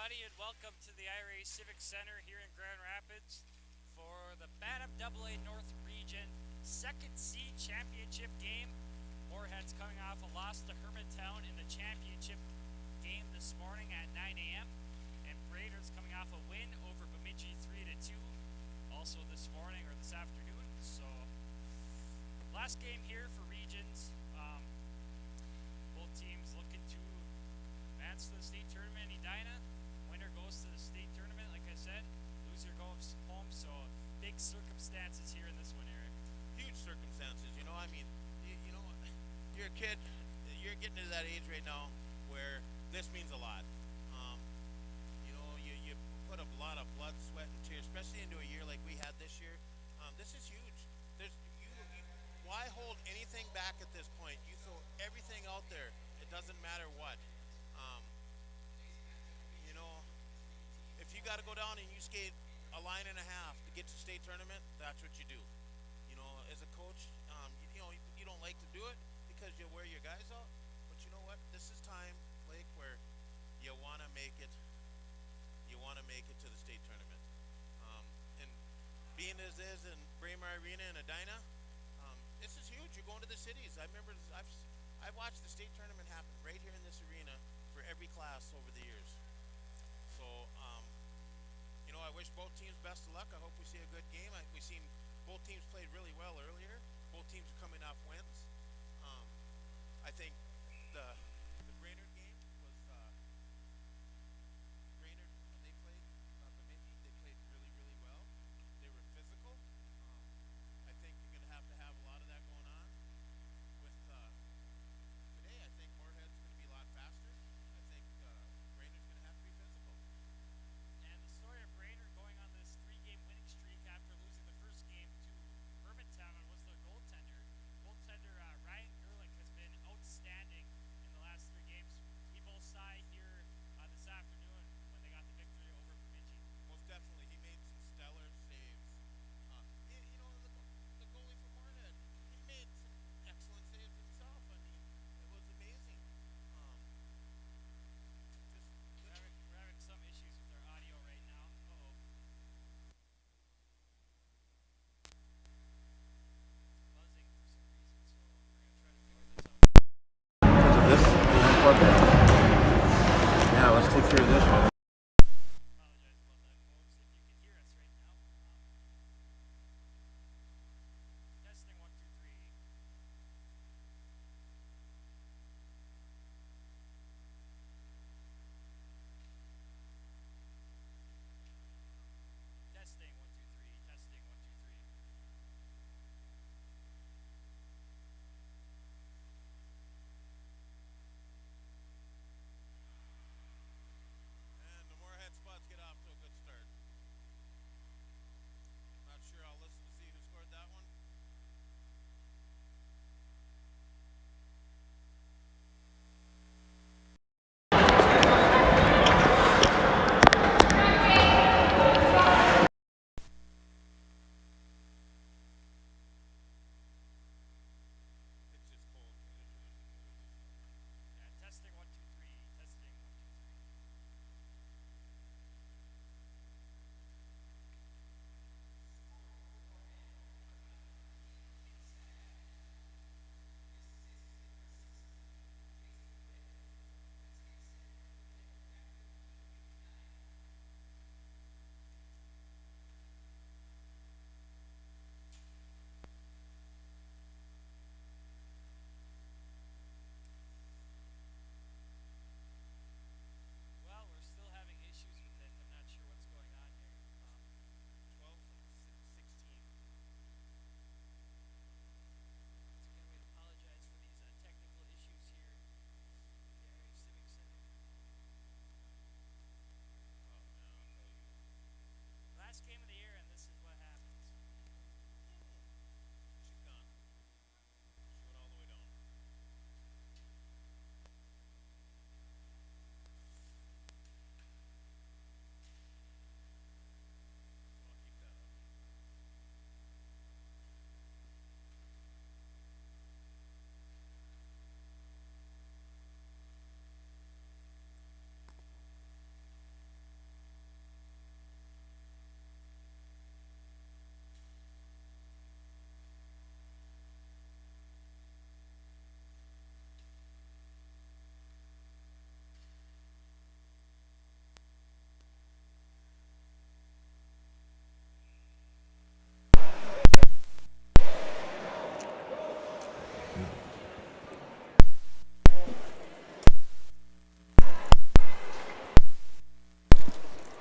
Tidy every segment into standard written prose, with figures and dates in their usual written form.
everybody, and welcome to the IRA Civic Center here in Grand Rapids for the Bantam AA North Region Second C Championship game. Moorhead's coming off a loss to Hermantown in the championship game this morning at 9 a.m. And Brainerd's coming off a win over Bemidji 3-2 also this morning or this afternoon. So, last game here for regions. Both teams looking to advance to the state tournament in Edina. Winner goes to the state tournament, like I said. Loser goes home, so big circumstances here in this one, Eric. Huge circumstances, I mean, you're a kid, you're getting to that age right now where this means a lot. You put a lot of blood, sweat, and tears, especially into a year like we had this year. This is huge. Why hold anything back at this point? You throw everything out there. It doesn't matter what. Um, if you got to go down and you skate a line and a half to get to state tournament, that's what you do. As a coach, you don't like to do it because you wear your guys out. But you know what? This is time, Blake, where you want to make it. You want to make it to the state tournament. And being as is in Brainerd Arena in Edina, this is huge. You're going to the cities. I remember I've watched the state tournament happen right here in this arena for every class over the years. So, I wish both teams best of luck. I hope we see a good game. We've seen both teams played really well earlier. Both teams are coming off wins. I think the Brainerd game was Brainerd when they played Bemidji. They played really, really well. They were physical. I think you're going to have a lot of that going on with today. I think Moorhead's going to be a lot faster. I think Brainerd's going to have to be physical. And the story of Brainerd going on this three-game winning streak after losing the first game to Hermantown was their goaltender. Ryan Gerlich has been outstanding in the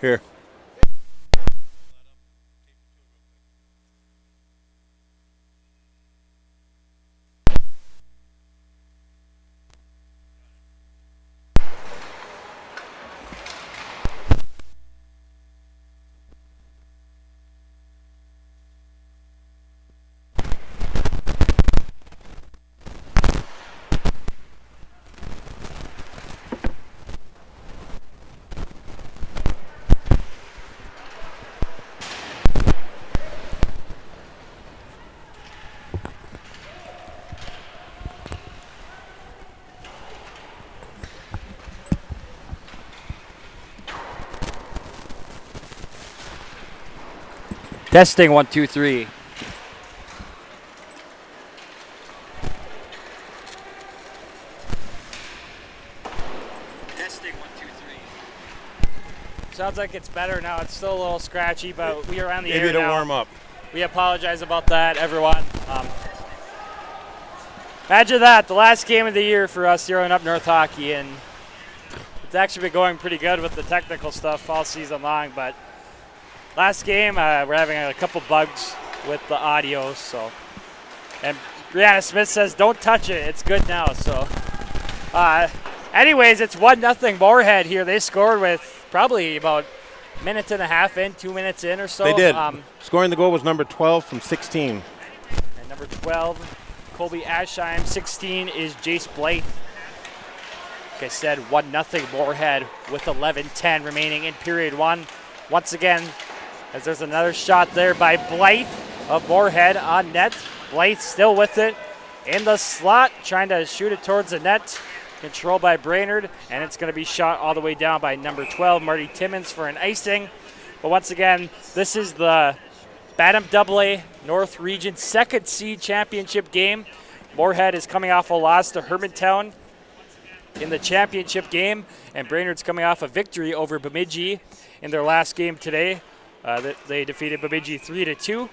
Here. Testing 1, 2, 3. Testing 1, 2, 3. Sounds like it's better now. It's still a little scratchy, but we are on the air Maybe to now. warm up. We apologize about that, everyone. Imagine that, the last game of the year for us here on Up North Hockey, and it's actually been going pretty good with the technical stuff all season long, but last game, we're having a couple bugs with the audio, so. And Brianna Smith says, don't touch it, it's good now, so. Anyways, it's 1-0 Moorhead here. They scored with probably about a minute and a half in, 2 minutes in or so. They did. Scoring the goal was number 12 from 16. And number 12, Colby Ashheim. 16 is Jace Blythe. Like I said, 1-0 Moorhead with 11:10 remaining in period one. Once again, as there's another shot there by Blythe of Moorhead on net. Blythe still with it in the slot, trying to shoot it towards the net. Controlled by Brainerd, and it's going to be shot all the way down by number 12, Marty Timmons, for an icing. But once again, this is the Bantam AA North Region second seed championship game. Moorhead is coming off a loss to Hermantown in the championship game, and Brainerd's coming off a victory over Bemidji in their last game today. They defeated Bemidji 3-2.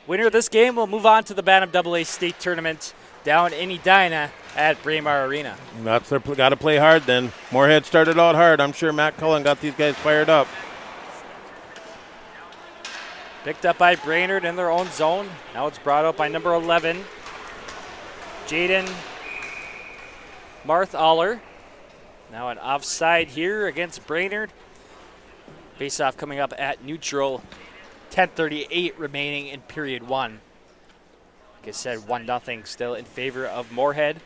Winner of this game will move on to the Bantam AA state tournament down in Edina at Brainerd Arena. That's their got to play hard then. Moorhead started out hard. I'm sure Matt Cullen got these guys fired up. Picked up by Brainerd in their own zone. Now it's brought up by number 11, Jaden Marthaler. Now an offside here against Brainerd. Face-off coming up at neutral. 10:38 remaining in period one. Like I said, 1-0 still in favor of Moorhead.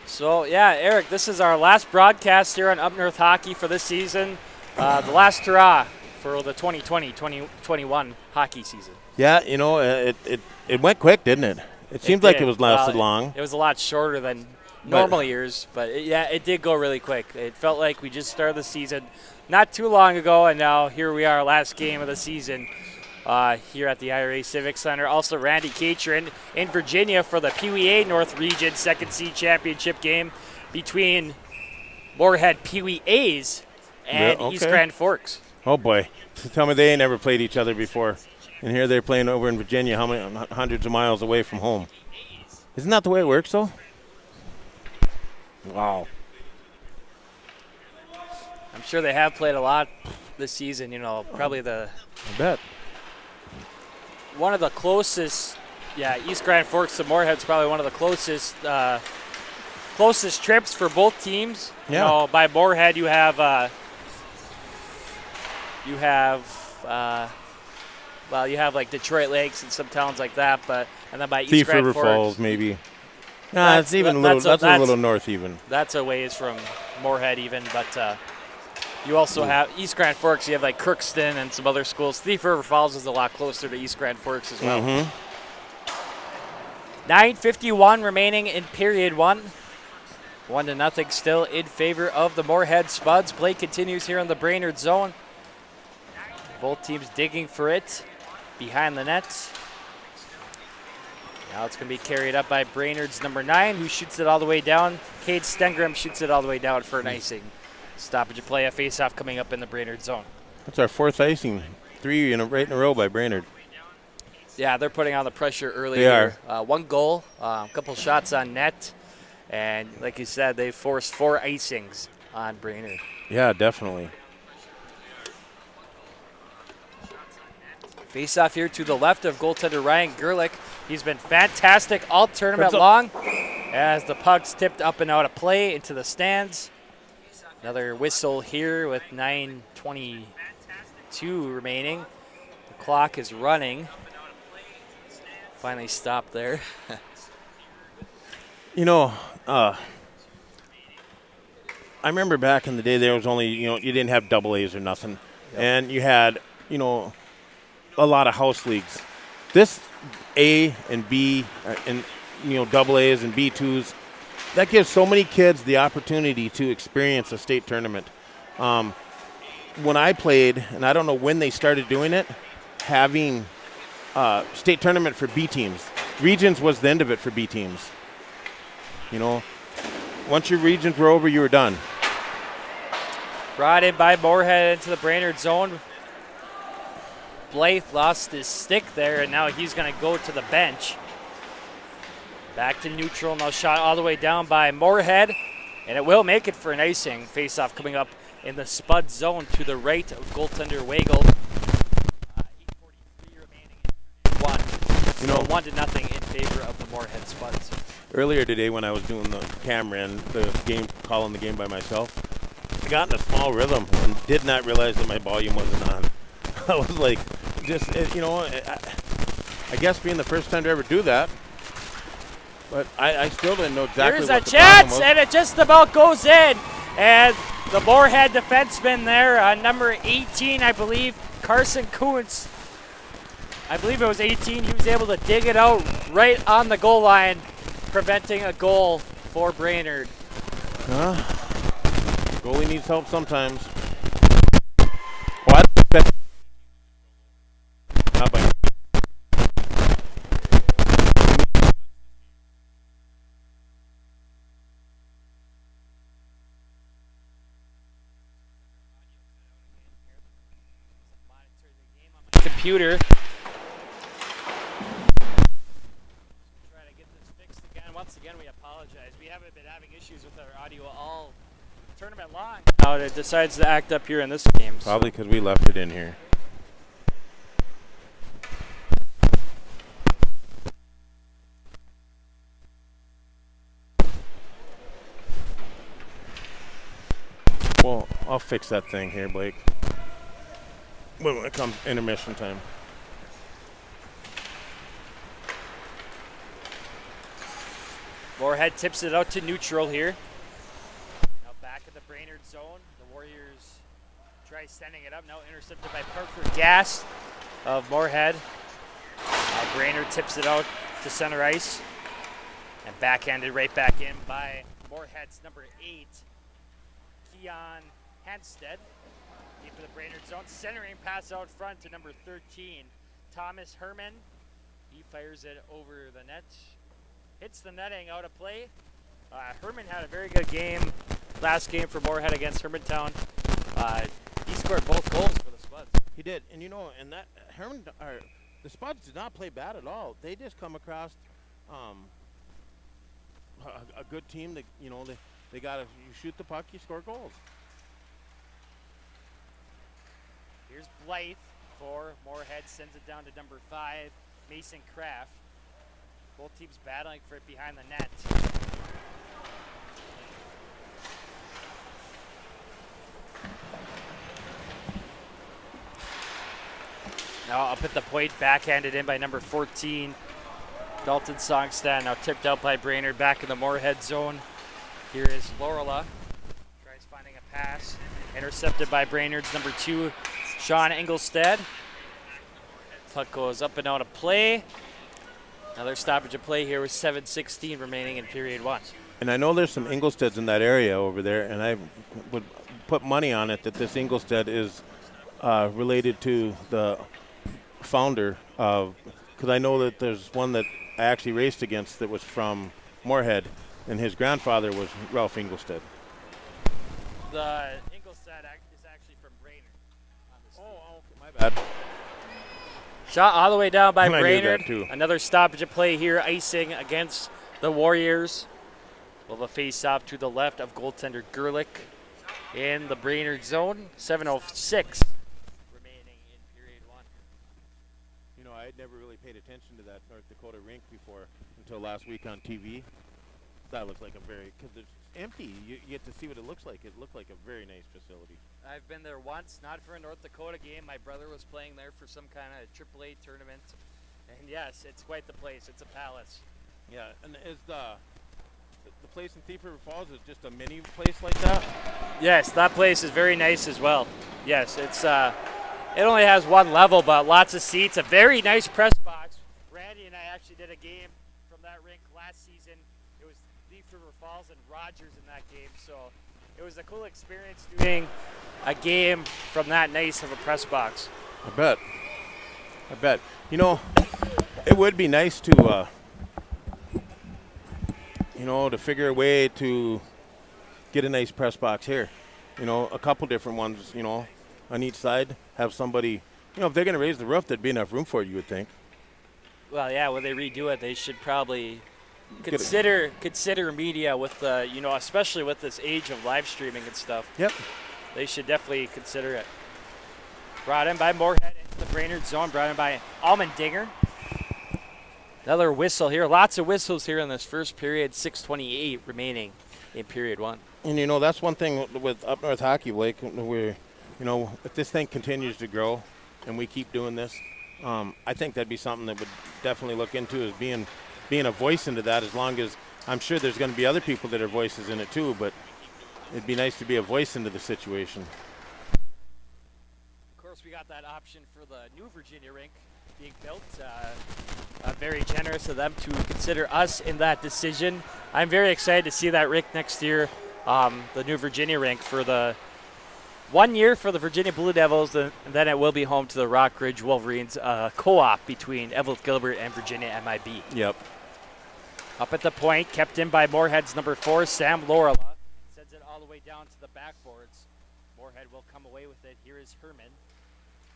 So, yeah, Eric, this is our last broadcast here on Up North Hockey for this season. The last hurrah for the 2020-2021 hockey season. Yeah, you know, it went quick, didn't it? It seems like it was lasted long. It was a lot shorter than normal years, but it did go really quick. It felt like we just started the season not too long ago, and now here we are, last game of the season here at the IRA Civic Center. Also, Randy Catron in Virginia for the BAA North Region second seed championship game between Moorhead Pee-wee A's and East Grand Forks. Oh, boy. Tell me they ain't never played each other before. And here they're playing over in Virginia, how many hundreds of miles away from home. Isn't that the way it works, though? Wow. I'm sure they have played a lot this season, you know, probably I bet. one of the closest, East Grand Forks to Moorhead's probably one of the closest trips for both teams. Yeah. You know, by Moorhead you have like Detroit Lakes and some towns like that, and then by East Thief Grand River Forks, Falls, maybe. Nah, it's even that's a little north even. That's a ways from Moorhead even, but you also have East Grand Forks. You have like Crookston and some other schools. Thief River Falls is a lot closer to East Grand Forks as well. 9:51 remaining in period one. 1-0 still in favor of the Moorhead Spuds. Play continues here in the Brainerd zone. Both teams digging for it behind the net. Now it's going to be carried up by Brainerd's number 9, who shoots it all the way down. Cade Stengram shoots it all the way down for an icing. Stoppage of play, a face-off coming up in the Brainerd zone. That's our fourth icing. 3 right in a row by Brainerd. Yeah, they're putting on the pressure early they here. are. One goal, a couple shots on net. And like you said, they forced 4 icings on Brainerd. Yeah, definitely. Face off here to the left of goaltender Ryan Gerlich. He's been fantastic all tournament What's up? long as the puck's tipped up and out of play into the stands. Another whistle here with 9:22 remaining. The clock is running. Finally stopped there. You know, I remember back in the day there was only, you didn't have double A's or nothing. Yep. And you had, a lot of house leagues. This A and B and, double A's and B2s, that gives so many kids the opportunity to experience a state tournament. When I played, and I don't know when they started doing it, having state tournament for B teams. Regions was the end of it for B teams. Once your regions were over, you were done. Brought in by Moorhead into the Brainerd zone. Blythe lost his stick there, and now he's going to go to the bench. Back to neutral, now shot all the way down by Moorhead, and it will make it for an icing. Face-off coming up in the Spud zone to the right of goaltender Wagle. 8:43 remaining in 1. 1-0 in favor of the Moorhead Spuds. Earlier today when I was doing the camera and the game, calling the game by myself, I got in a small rhythm and did not realize that my volume wasn't on. I was like, I guess being the first time to ever do that, but I still didn't know exactly Here's what a the problem chance, was. and it just about goes in. And the Moorhead defenseman there, number 18, I believe, Carson Kuntz. I believe it was 18. He was able to dig it out right on the goal line, preventing a goal for Brainerd. Goalie needs help sometimes. Not by computer. Try to get this fixed again. Once again, we apologize. We haven't been having issues with our audio all tournament long. Now it decides to act up here in this game. Probably because we left it in here. Well, I'll fix that thing here, Blake. When it comes intermission time. Moorhead tips it out to neutral here. Now back in the Brainerd zone. The Warriors try sending it up. Now intercepted by Parker Gass of Moorhead. Brainerd tips it out to center ice. And backhanded right back in by Moorhead's number 8, Keon Hanstead. Deep in the Brainerd zone. Centering pass out front to number 13, Thomas Herman. He fires it over the net. Hits the netting out of play. Herman had a very good game last game for Moorhead against Hermantown. He scored both goals for the Spuds. He did, and and that the Spuds did not play bad at all. They just come across a good team that they got to shoot the puck, you score goals. Here's Blythe for Moorhead, sends it down to number 5, Mason Kraft. Both teams battling for it behind the net. Now up at the point, backhanded in by number 14, Dalton Songstad. Now tipped out by Brainerd, back in the Moorhead zone. Here is Lorela. Tries finding a pass. Intercepted by Brainerd's number 2, Sean Engelstad. Puck goes up and out of play. Another stoppage of play here with 7:16 remaining in period 1. And I know there's some Engelsteds in that area over there, and I would put money on it that this Engelstad is related to the founder of, because I know that there's one that I actually raced against that was from Moorhead, and his grandfather was Ralph Engelstad. The Engelstad is actually from Brainerd. Oh, okay, my bad. Shot all the way down by And I knew that Brainerd. too. Another stoppage of play here, icing against the Warriors. Will the face off to the left of goaltender Gerlich in the Brainerd zone. 7:06 remaining in period one. You know, I had never really paid attention to that North Dakota rink before until last week on TV. That looks like because it's empty. You get to see what it looks like. It looked like a very nice facility. I've been there once, not for a North Dakota game. My brother was playing there for some kind of AAA tournament. And yes, it's quite the place. It's a palace. Yeah, and is the place in Thief River Falls is just a mini place like that? Yes, that place is very nice as well. Yes, it's it only has one level, but lots of seats. A very nice press box. Randy and I actually did a game from that rink last season. It was Thief River Falls and Rogers in that game, so it was a cool experience doing a game from that nice of a press box. I bet. You know, it would be nice to to figure a way to get a nice press box here. You know, a couple different ones, on each side. Have somebody, if they're going to raise the roof, there'd be enough room for it, you would think. Well, yeah, when they redo it, they should probably consider media with especially with this age of live streaming and stuff. Yep. They should definitely consider it. Brought in by Moorhead into the Brainerd zone, brought in by Almendinger. Another whistle here. Lots of whistles here in this first period. 6:28 remaining in period one. And, that's one thing with Up North Hockey, Blake, we're, if this thing continues to grow and we keep doing this, I think that'd be something that would definitely look into is being a voice into that, as long as I'm sure there's going to be other people that are voices in it too, but it'd be nice to be a voice into the situation. Of course, we got that option for the new Virginia rink being built. Very generous of them to consider us in that decision. I'm very excited to see that rink next year, the new Virginia rink, for the 1 year for the Virginia Blue Devils, and then it will be home to the Rock Ridge Wolverines, co-op between Evelyn Gilbert and Virginia MIB. Yep. Up at the point, kept in by Moorhead's number 4, Sam Lorela. Sends it all the way down to the backboards. Moorhead will come away with it. Here is Herman.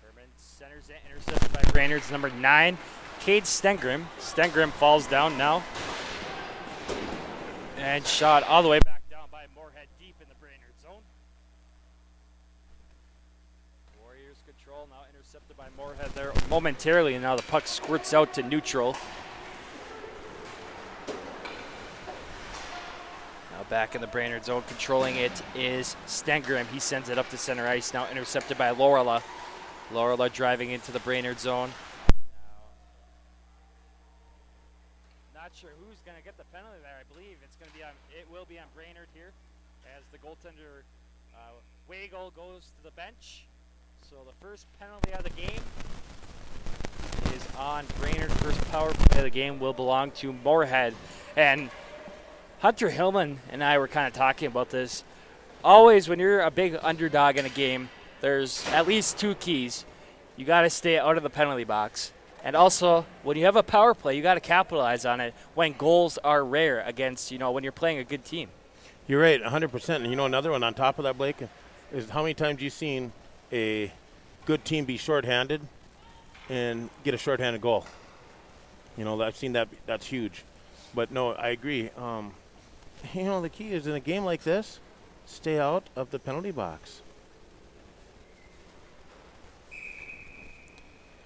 Herman centers it, intercepted by Brainerd's number 9, Cade Stengrim. Stengrim falls down now. And shot all the way back down by Moorhead deep in the Brainerd zone. Warriors control, now intercepted by Moorhead there momentarily, and now the puck squirts out to neutral. Now back in the Brainerd zone, controlling it is Stengrim. He sends it up to center ice, now intercepted by Lorela. Lorela driving into the Brainerd zone. Now, not sure who's going to get the penalty there. I believe it will be on Brainerd here, as the goaltender Weigel goes to the bench. So the first penalty of the game is on Brainerd. First power play of the game will belong to Moorhead. And Hunter Hillman and I were kind of talking about this. Always when you're a big underdog in a game, there's at least two keys. You got to stay out of the penalty box. And also, when you have a power play, you got to capitalize on it when goals are rare against, when you're playing a good team. You're right, 100%. And another one on top of that, Blake, is how many times you've seen a good team be shorthanded and get a shorthanded goal. I've seen that. That's huge. But no, I agree. The key is in a game like this, stay out of the penalty box.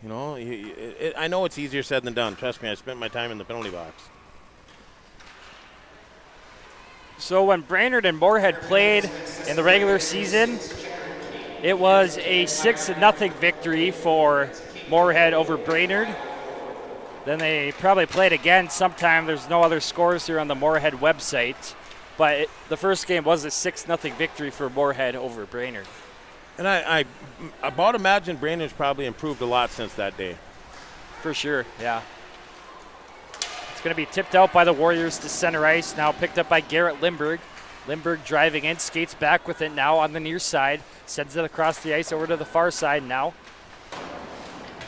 I know it's easier said than done. Trust me, I spent my time in the penalty box. So when Brainerd and Moorhead played in the regular season, it was a 6-0 victory for Moorhead over Brainerd. Then they probably played again sometime. There's no other scores here on the Moorhead website. But the first game was a 6-0 victory for Moorhead over Brainerd. And I about imagine Brainerd's probably improved a lot since that day. For sure, yeah. It's going to be tipped out by the Warriors to center ice. Now picked up by Garrett Lindberg. Lindberg driving in, skates back with it now on the near side. Sends it across the ice over to the far side now.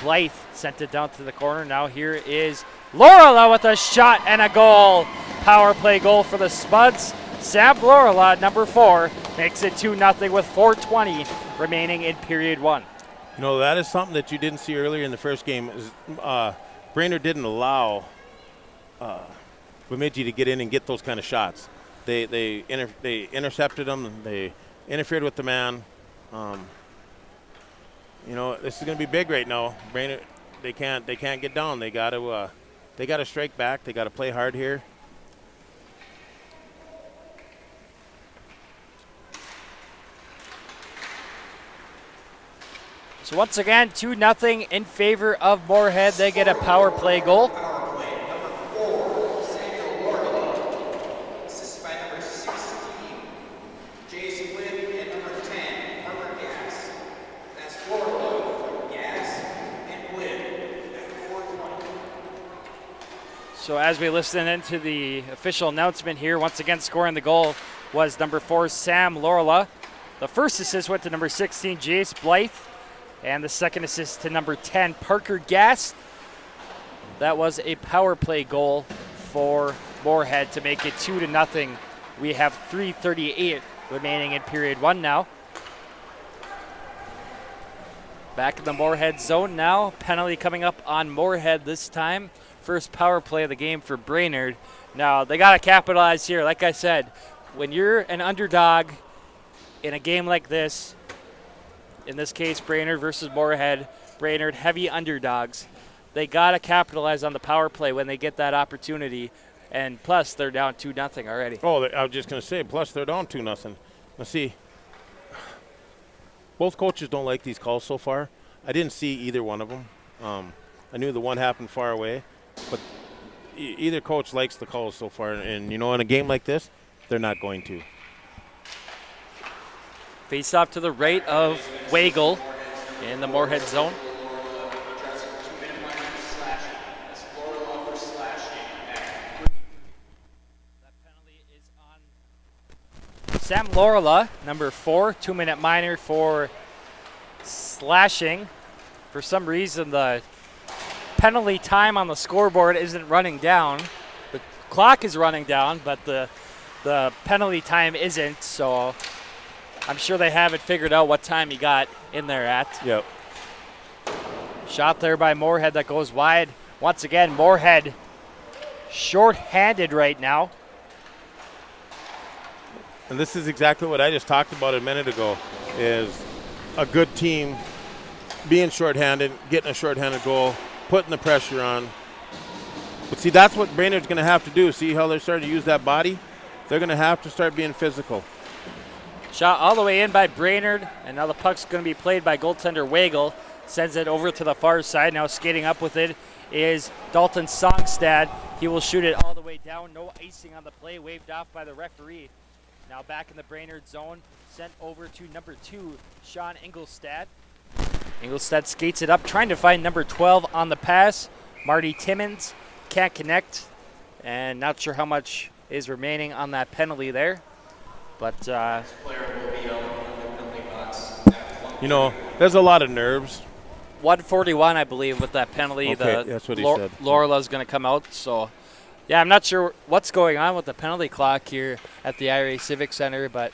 Blythe sent it down to the corner. Now here is Lorela with a shot and a goal. Power play goal for the Spuds. Sam Lorela, number 4, makes it 2-0 with 4:20 remaining in period one. That is something that you didn't see earlier in the first game. Brainerd didn't allow Bemidji to get in and get those kind of shots. They intercepted them. They interfered with the man. This is going to be big right now. Brainerd, they can't get down. They got to strike back. They got to play hard here. So once again, 2-0 in favor of Moorhead. They get a power play goal. So as we listen into the official announcement here, once again scoring the goal was number 4, Sam Lorla. The first assist went to number 16, Jace Blythe. And the second assist to number 10, Parker Gass. That was a power play goal for Moorhead to make it 2-0. We have 3:38 remaining in period 1 now. Back in the Moorhead zone now. Penalty coming up on Moorhead this time. First power play of the game for Brainerd. Now, they got to capitalize here. Like I said, when you're an underdog in a game like this, in this case, Brainerd versus Moorhead, Brainerd heavy underdogs. They got to capitalize on the power play when they get that opportunity. And plus, they're down 2-0 already. Oh, I was just going to say, plus they're down 2-0. Let's see. Both coaches don't like these calls so far. I didn't see either one of them. I knew the one happened far away. But either coach likes the calls so far. And, in a game like this, they're not going to. Face off to the right of Wagle in the Moorhead zone. That penalty is on Sam Lorla, number 4, 2-minute minor for slashing. For some reason, the penalty time on the scoreboard isn't running down. The clock is running down, but the penalty time isn't, so I'm sure they haven't figured out what time he got in there at. Yep. Shot there by Moorhead that goes wide. Once again, Moorhead shorthanded right now. And this is exactly what I just talked about a minute ago, is a good team being shorthanded, getting a shorthanded goal, putting the pressure on. But see, that's what Brainerd's going to have to do. See how they're starting to use that body? They're going to have to start being physical. Shot all the way in by Brainerd, and now the puck's going to be played by goaltender Wagle. Sends it over to the far side. Now skating up with it is Dalton Songstad. He will shoot it all the way down. No icing on the play, waved off by the referee. Now back in the Brainerd zone, sent over to number 2, Sean Ingolstad. Ingolstad skates it up, trying to find number 12 on the pass. Marty Timmons can't connect, and not sure how much is remaining on that penalty there. But, there's a lot of nerves. 141, I believe, with that penalty. Okay, that's what he said. Lorla's going to come out. So, yeah, I'm not sure what's going on with the penalty clock here at the IRA Civic Center. But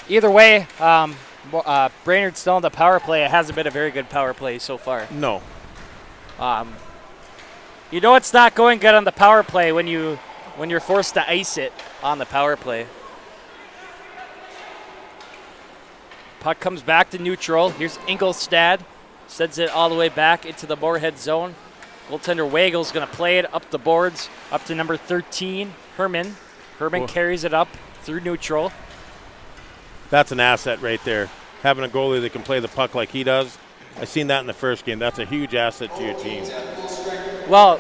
either way, Brainerd's still on the power play. It hasn't been a very good power play so far. No. It's not going good on the power play when you're forced to ice it on the power play. Puck comes back to neutral. Here's Ingolstad. Sends it all the way back into the Moorhead zone. Goaltender Wagle's going to play it up the boards, up to number 13, Herman. Herman carries it up through neutral. That's an asset right there. Having a goalie that can play the puck like he does. I seen that in the first game. That's a huge asset to your team. Well,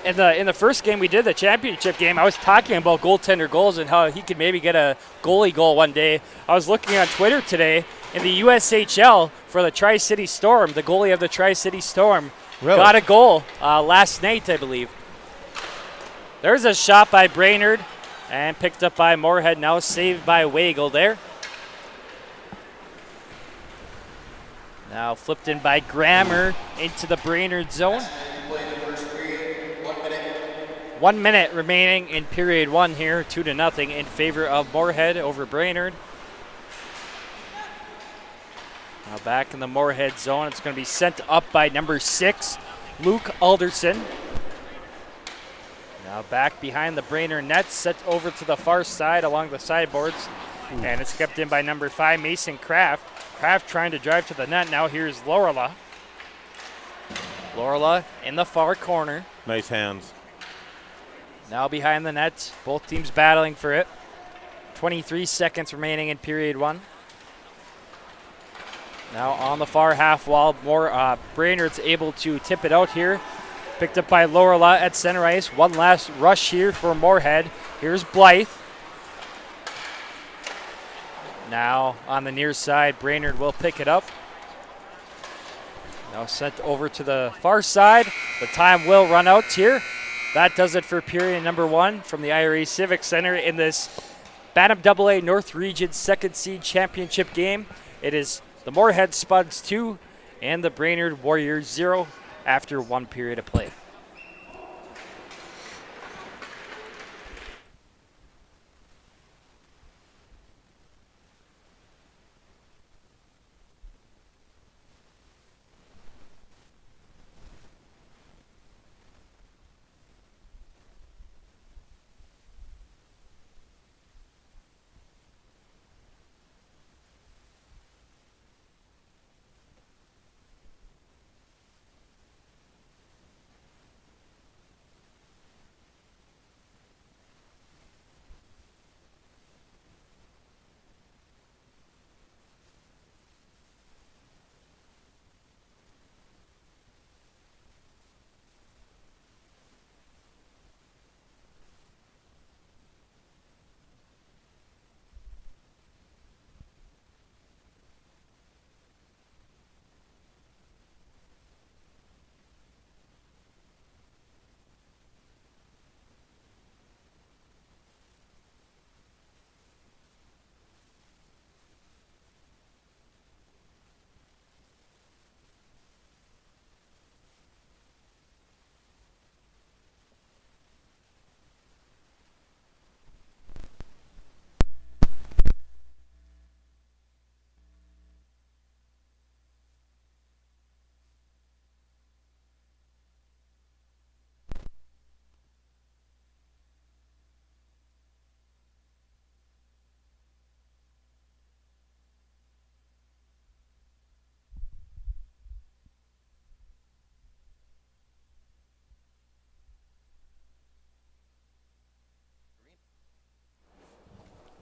in the first game we did, the championship game, I was talking about goaltender goals and how he could maybe get a goalie goal one day. I was looking on Twitter today in the USHL for the Tri-City Storm. The goalie of the Tri-City Storm got a goal last night, I believe. There's a shot by Brainerd and picked up by Moorhead. Now saved by Wagle there. Now flipped in by Grammer into the Brainerd zone. 1 minute remaining in period 1 here, 2-0 in favor of Moorhead over Brainerd. Now back in the Moorhead zone, it's going to be sent up by number 6, Luke Alderson. Now back behind the Brainerd net, set over to the far side along the sideboards. And it's kept in by number 5, Mason Kraft. Kraft trying to drive to the net. Now here's Lorela. Lorela in the far corner. Nice hands. Now behind the net, both teams battling for it. 23 seconds remaining in period 1. Now on the far half wall, Brainerd's able to tip it out here. Picked up by Lorela at center ice. One last rush here for Moorhead. Here's Blythe. Now on the near side, Brainerd will pick it up. Now sent over to the far side. The time will run out here. That does it for period number 1 from the IRA Civic Center in this Bantam AA North Region 2nd Seed Championship game. It is the Moorhead Spuds 2 and the Brainerd Warriors 0 after 1 period of play.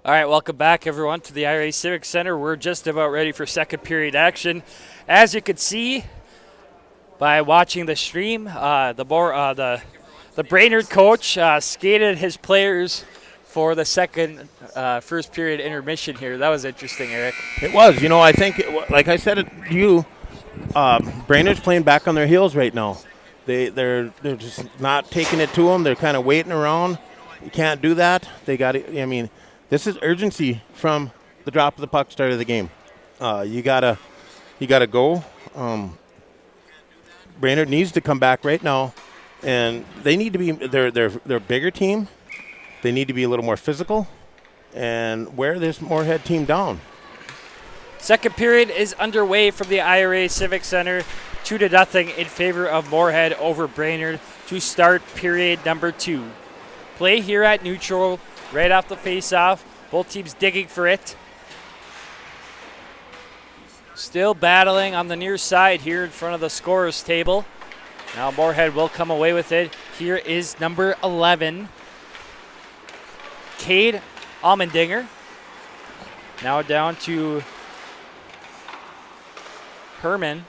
All right, welcome back, everyone, to the IRA Civic Center. We're just about ready for second period action. As you can see by watching the stream, the Brainerd coach skated his players for the first period intermission here. That was interesting, Eric. It was. You know, I think, like I said to you, Brainerd's playing back on their heels right now. They're just not taking it to them. They're kind of waiting around. You can't do that. They got to, I mean, this is urgency from the drop of the puck start of the game. You gotta go. Brainerd needs to come back right now, and they need to be. They're a bigger team. They need to be a little more physical, and wear this Moorhead team down. Second period is underway from the IRA Civic Center, 2-0 in favor of Moorhead over Brainerd to start period number 2. Play here at neutral. Right off the face-off, both teams digging for it. Still battling on the near side here in front of the scorer's table. Now Moorhead will come away with it. Here is number 11, Cade Almendinger. Now down to Herman.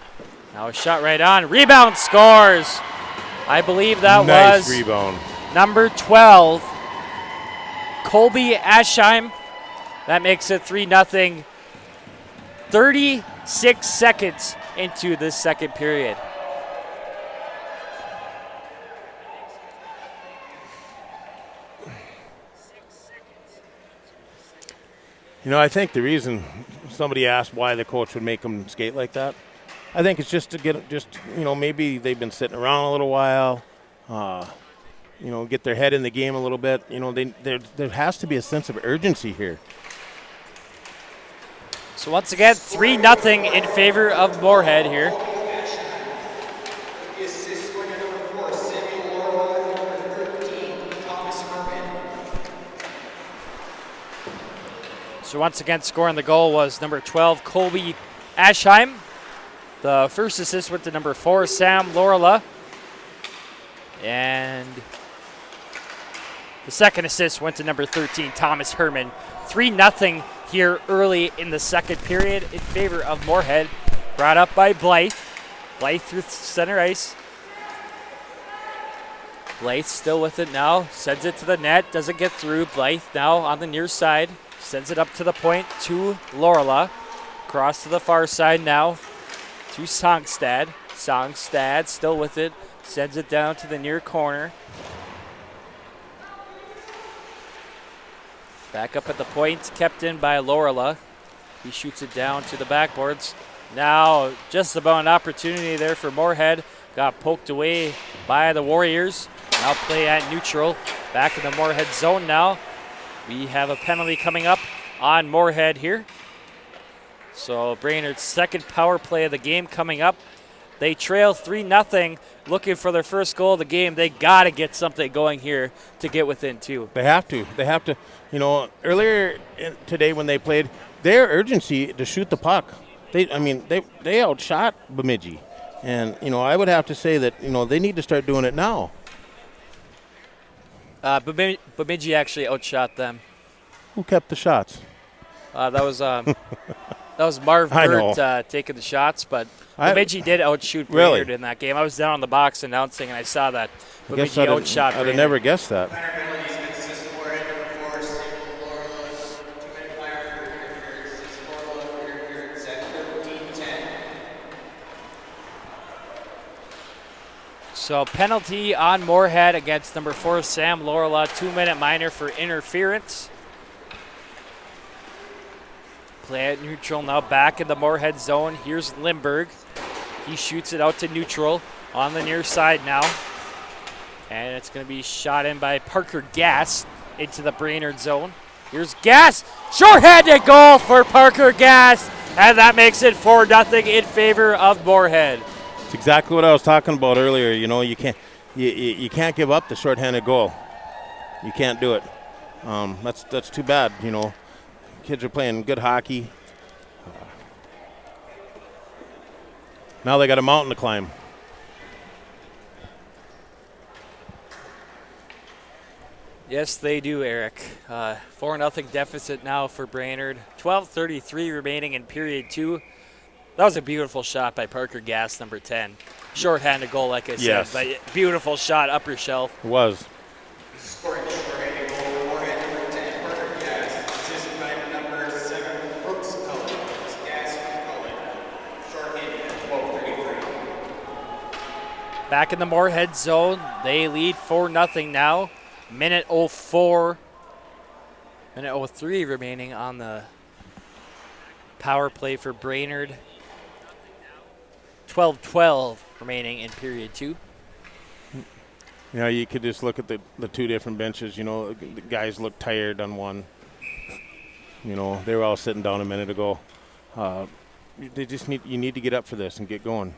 Now a shot right on. Rebound, scores. I believe that nice was rebound. Number 12. Colby Aschheim. That makes it 3-0. 36 seconds into this second period. You know, I think the reason somebody asked why the coach would make them skate like that, I think it's just to get, maybe they've been sitting around a little while. Get their head in the game a little bit. There has to be a sense of urgency here. So once again, 3-0 in favor of Moorhead here. So once again, scoring the goal was number 12, Colby Ashheim. The first assist went to number 4, Sam Lorela. And the second assist went to number 13, Thomas Herman. 3-0 here early in the second period in favor of Moorhead. Brought up by Blythe. Blythe through center ice. Blythe still with it now. Sends it to the net. Doesn't get through. Blythe now on the near side. Sends it up to the point to Lorela. Cross to the far side now to Songstad. Songstad still with it. Sends it down to the near corner. Back up at the point, kept in by Lorela. He shoots it down to the backboards. Now just about an opportunity there for Moorhead. Got poked away by the Warriors. Now play at neutral. Back in the Moorhead zone now. We have a penalty coming up on Moorhead here. So Brainerd's second power play of the game coming up. They trail 3-0, looking for their first goal of the game. They got to get something going here to get within 2. They have to. They have to. You know, earlier today when they played, their urgency to shoot the puck. They outshot Bemidji. And, you know, I would have to say that, you know, they need to start doing it now. Bemidji actually outshot them. Who kept the shots? That was Marv Burt taking the shots, but Bemidji did outshoot Brainerd in that game. I was down on the box announcing, and I saw that Bemidji outshot Brainerd. I'd have never guessed that. So penalty on Moorhead against number 4, Sam Lorela. 2-minute minor for interference. Play at neutral now, back in the Moorhead zone. Here's Lindbergh. He shoots it out to neutral on the near side now. And it's going to be shot in by Parker Gass into the Brainerd zone. Here's Gass. Shorthanded goal for Parker Gass. And that makes it 4-0 in favor of Moorhead. It's exactly what I was talking about earlier. You know, you can't give up the shorthanded goal. You can't do it. That's too bad, you know. Kids are playing good hockey. Now they got a mountain to climb. Yes, they do, Eric. 4-0 deficit now for Brainerd. 12:33 remaining in period 2. That was a beautiful shot by Parker Gass, number 10. Shorthanded goal, like I said. Yes. But beautiful shot, upper shelf. It was. Scoring shorthanded goal for Moorhead, number 10, Parker Gass. Assisted by number 7, Brooks Cullen. Gass Cullen. Shorthanded at 12:33. Back in the Moorhead zone. They lead 4-0 now. Minute 04. Minute 03 remaining on the power play for Brainerd. 12-12 remaining in period 2. You know, you could just look at the two different benches. You know, the guys look tired on one. You know, they were all sitting down a minute ago. You need to get up for this and get going.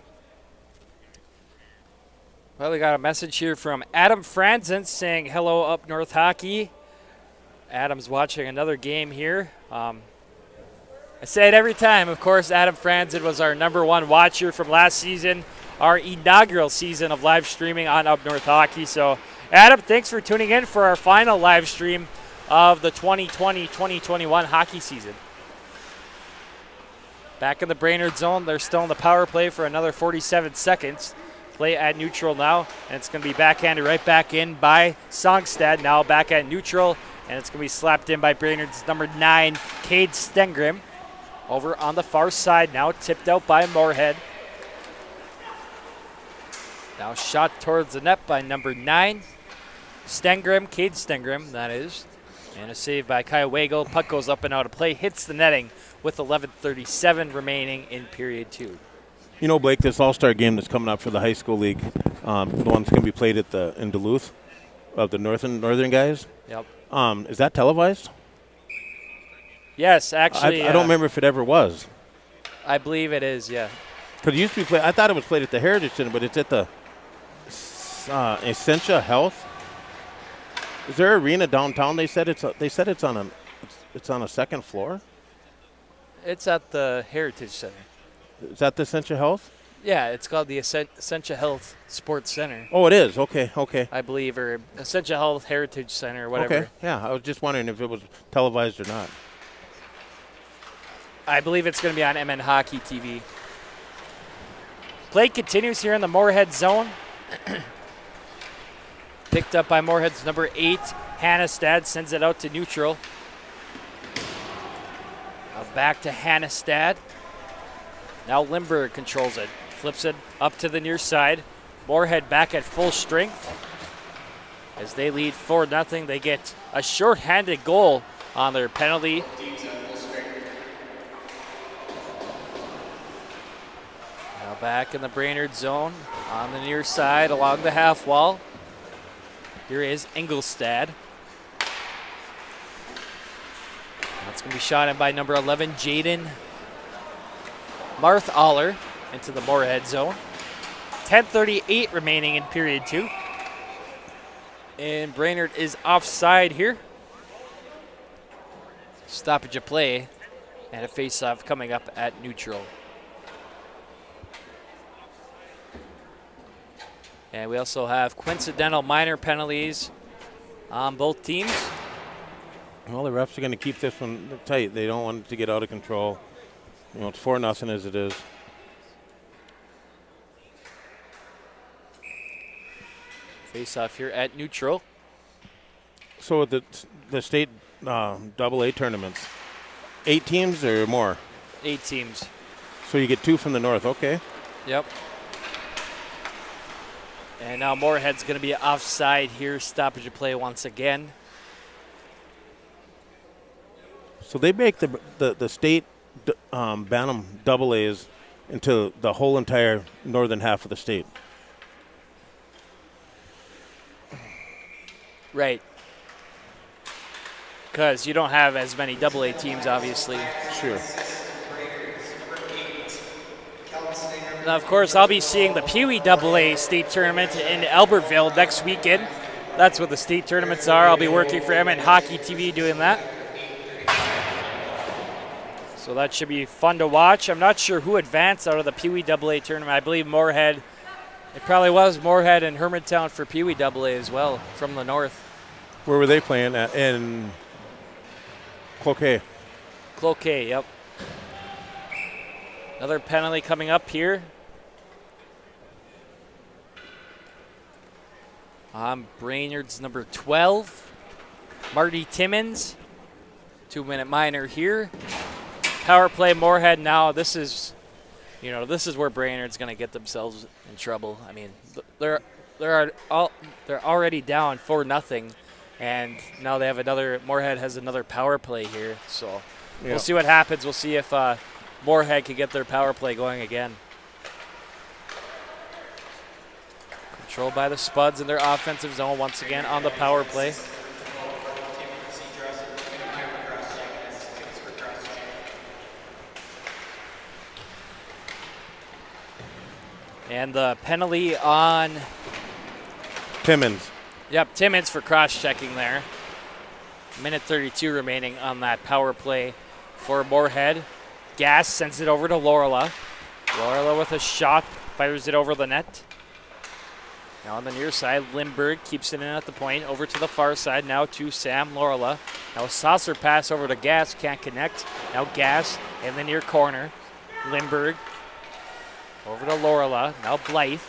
Well, we got a message here from Adam Franzen saying hello up North Hockey. Adam's watching another game here. I say it every time. Of course, Adam Franzen was our #1 watcher from last season, our inaugural season of live streaming on Up North Hockey. So, Adam, thanks for tuning in for our final live stream of the 2020-2021 hockey season. Back in the Brainerd zone. They're still in the power play for another 47 seconds. Play at neutral now, and it's going to be backhanded right back in by Songstad. Now back at neutral, and it's going to be slapped in by Brainerd's number 9, Cade Stengrim. Over on the far side now, tipped out by Moorhead. Now shot towards the net by number 9, Stengrim, Cade Stengrim, that is. And a save by Kyle Wagle. Puck goes up and out of play, hits the netting with 11:37 remaining in period 2. You know, Blake, this all-star game that's coming up for the high school league, the one that's going to be played in Duluth, of the northern guys. Yep. Is that televised? Yes, actually. I don't remember if it ever was. I believe it is, yeah. Because it used to be played. I thought it was played at the Heritage Center, but it's at the Essentia Health. Is there an arena downtown? They said it's on a. It's on a second floor? It's at the Heritage Center. Is that the Essentia Health? Yeah, it's called the Essentia Health Sports Center, Oh, it is. Okay, okay. I believe, or Essentia Health Heritage Center, whatever. Okay, yeah. I was just wondering if it was televised or not. I believe it's going to be on MN Hockey TV. Play continues here in the Moorhead zone. Picked up by Moorhead's number 8. Hannestad sends it out to neutral. Now back to Hannestad. Now Limburg controls it. Flips it up to the near side. Moorhead back at full strength. As they lead 4-0, they get a shorthanded goal on their penalty. Now back in the Brainerd zone on the near side along the half wall. Here is Engelstad. That's going to be shot in by number 11, Jaden Marthaller into the Moorhead zone. 10:38 remaining in period 2. And Brainerd is offside here. Stoppage of play and a face-off coming up at neutral. And we also have coincidental minor penalties on both teams. Well, the refs are going to keep this one tight. They don't want it to get out of control. You know, it's 4-0 as it is. Face-off here at neutral. So the state AA tournaments, 8 teams or more? 8 teams. So you get 2 from the north. Okay. Yep. And now Moorhead's going to be offside here. Stoppage of play once again. So they make the state Bantam AAs into the whole entire northern half of the state. Right. Because you don't have as many AA teams, obviously. Sure. Now, of course, I'll be seeing the Pee Wee AA state tournament in Albertville next weekend. That's what the state tournaments are. I'll be working for MN Hockey TV doing that. So that should be fun to watch. I'm not sure who advanced out of the Pee Wee AA tournament. I believe Moorhead. It probably was Moorhead and Hermantown for Pee Wee AA as well from the north. Where were they playing at? In Cloquet. Cloquet, yep. Another penalty coming up here. Brainerd's number 12, Marty Timmons. 2-minute minor here. Power play Moorhead now. This is where Brainerd's going to get themselves in trouble. I mean, they're already down 4-0, and now they have another. Moorhead has another power play here. So we'll see what happens. We'll see if Moorhead can get their power play going again. Controlled by the Spuds in their offensive zone once again on the power play. And the penalty on Timmons. Yep, Timmons for cross-checking there. Minute 32 remaining on that power play for Moorhead. Gass sends it over to Lorela. Lorela with a shot, fires it over the net. Now on the near side, Limburg keeps it in at the point. Over to the far side, now to Sam Lorela. Now a saucer pass over to Gass, can't connect. Now Gass in the near corner. Limburg over to Lorela. Now Blythe.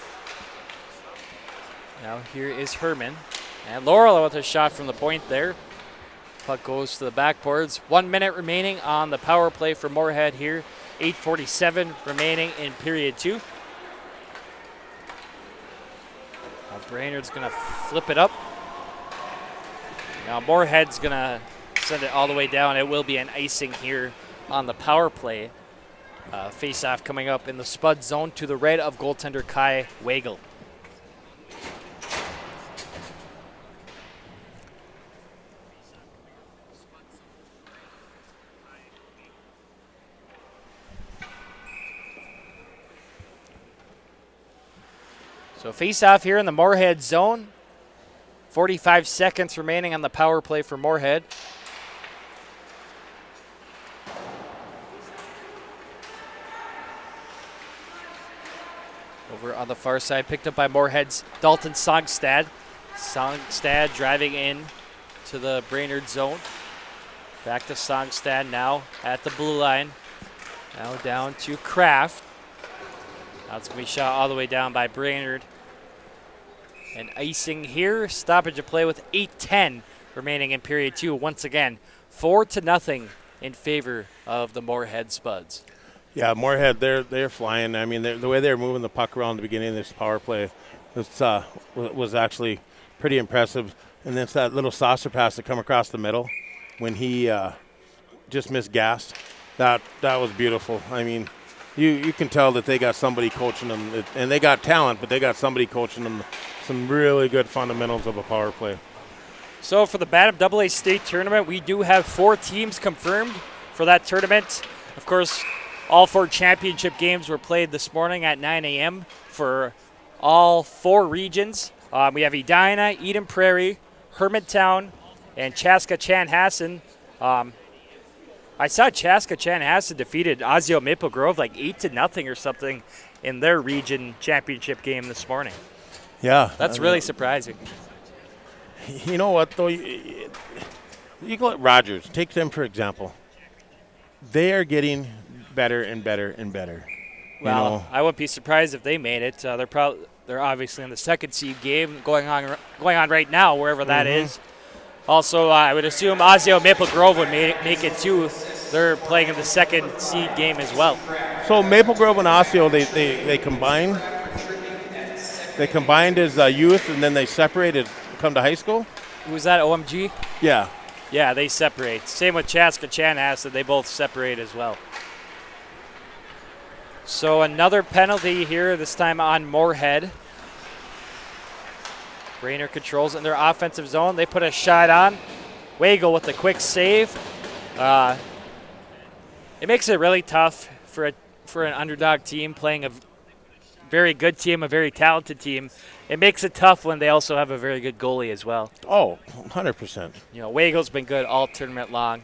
Now here is Herman. And Lorela with a shot from the point there. Puck goes to the backboards. 1 minute remaining on the power play for Moorhead here. 8:47 remaining in period 2. Now Brainerd's going to flip it up. Now Moorhead's going to send it all the way down. It will be an icing here on the power play. Face-off coming up in the Spud zone to the red of goaltender Kai Wagle. So face-off here in the Moorhead zone. 45 seconds remaining on the power play for Moorhead. Over on the far side, picked up by Moorhead's Dalton Songstad. Songstad driving in to the Brainerd zone. Back to Songstad now at the blue line. Now down to Kraft. Now it's going to be shot all the way down by Brainerd. And icing here, stoppage of play with 8:10 remaining in period 2. Once again, 4-0 in favor of the Moorhead Spuds. Yeah, Moorhead, they're flying. I mean, the way they were moving the puck around the beginning of this power play was actually pretty impressive. And then it's that little saucer pass to come across the middle when he just missed gas. That was beautiful. I mean, you can tell that they got somebody coaching them, and they got talent, but they got somebody coaching them some really good fundamentals of a power play. So for the BAA AA state tournament, we do have 4 teams confirmed for that tournament. Of course, all 4 championship games were played this morning at 9 a.m. for all 4 regions. We have Edina, Eden Prairie, Hermantown, and Chaska-Chanhassen. I saw Chaska-Chanhassen defeated Osseo Maple Grove like 8-0 or something in their region championship game this morning. Yeah. That's really surprising. You know what, though? You go at Rogers. Take them, for example. They are getting better and better and better. Well, I wouldn't be surprised if they made it. They're obviously in the second seed game going on right now, wherever that is. Also, I would assume Osseo Maple Grove would make it too. They're playing in the second seed game as well. So Maple Grove and Osseo, they combine. They combined as youth, and then they separated, come to high school. Was that OMG? Yeah. Yeah, they separate. Same with Chaska-Chanhassen, they both separate as well. So another penalty here, this time on Moorhead. Brainerd controls in their offensive zone. They put a shot on. Wagle with a quick save. It makes it really tough for an underdog team playing a very good team, a very talented team. It makes it tough when they also have a very good goalie as well. Oh, 100%. You know, Wagle's been good all tournament long.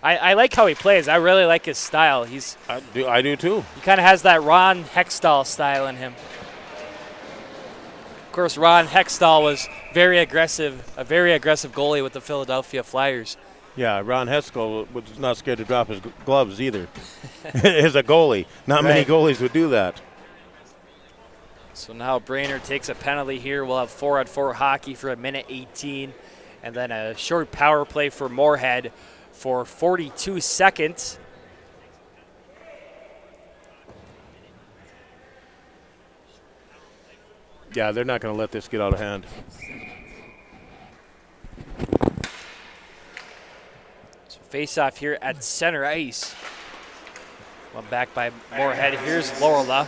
I like how he plays. I really like his style. I do too. He kind of has that Ron Hextall style in him. Of course, Ron Hextall was a very aggressive goalie with the Philadelphia Flyers. Yeah, Ron Hextall was not scared to drop his gloves either. As a goalie, not many goalies would do that. So now Brainerd takes a penalty here. We'll have 4-on-4 hockey for 1:18, and then a short power play for Moorhead for 42 seconds. Yeah, they're not going to let this get out of hand. So face off here at center ice. One back by Moorhead. Here's Lorla.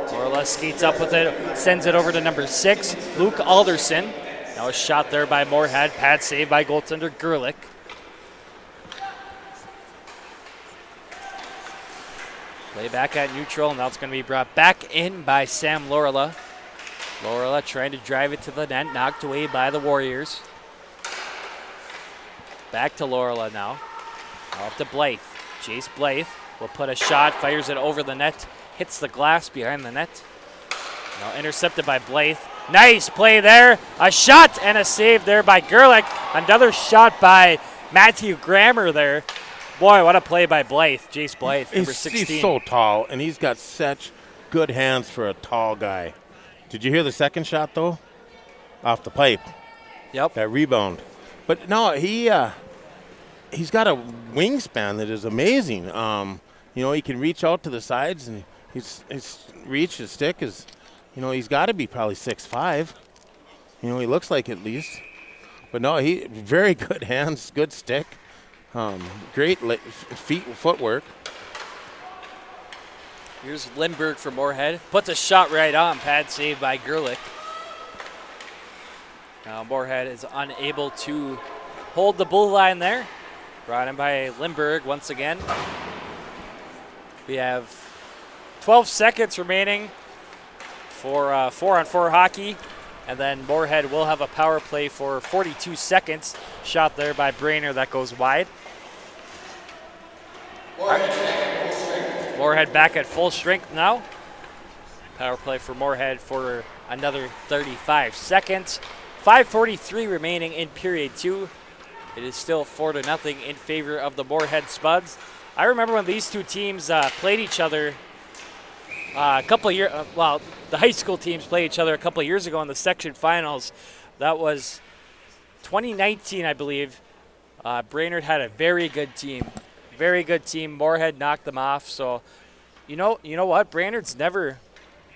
Lorla skates up with it, sends it over to number 6, Luke Alderson. Now a shot there by Moorhead. Pad save by goaltender Gerlich. Play back at neutral. Now it's going to be brought back in by Sam Lorla. Lorla trying to drive it to the net, knocked away by the Warriors. Back to Lorla now. Off to Blythe. Jace Blythe will put a shot, fires it over the net, hits the glass behind the net. Now intercepted by Blythe. Nice play there. A shot and a save there by Gerlich. Another shot by Matthew Grammer there. Boy, what a play by Blythe, Jace Blythe, number 16. He's so tall, and he's got such good hands for a tall guy. Did you hear the second shot, though? Off the pipe. Yep. That rebound. But, no, he's got a wingspan that is amazing. He can reach out to the sides, and his stick is, he's got to be probably 6'5". He looks like at least. But, no, he very good hands, good stick. Great footwork. Here's Lindbergh for Moorhead. Puts a shot right on. Pad save by Gerlich. Now Moorhead is unable to hold the blue line there. Brought in by Lindbergh once again. We have 12 seconds remaining for 4-on-4 hockey. And then Moorhead will have a power play for 42 seconds. Shot there by Brainerd that goes wide. Moorhead back at full strength now. Power play for Moorhead for another 35 seconds. 5:43 remaining in period 2. It is still 4-0 in favor of the Moorhead Spuds. I remember when these two teams played each other a couple of years. The high school teams played each other a couple of years ago in the section finals. That was 2019, I believe. Brainerd had a very good team. Very good team. Moorhead knocked them off. So, you know what? Brainerd's never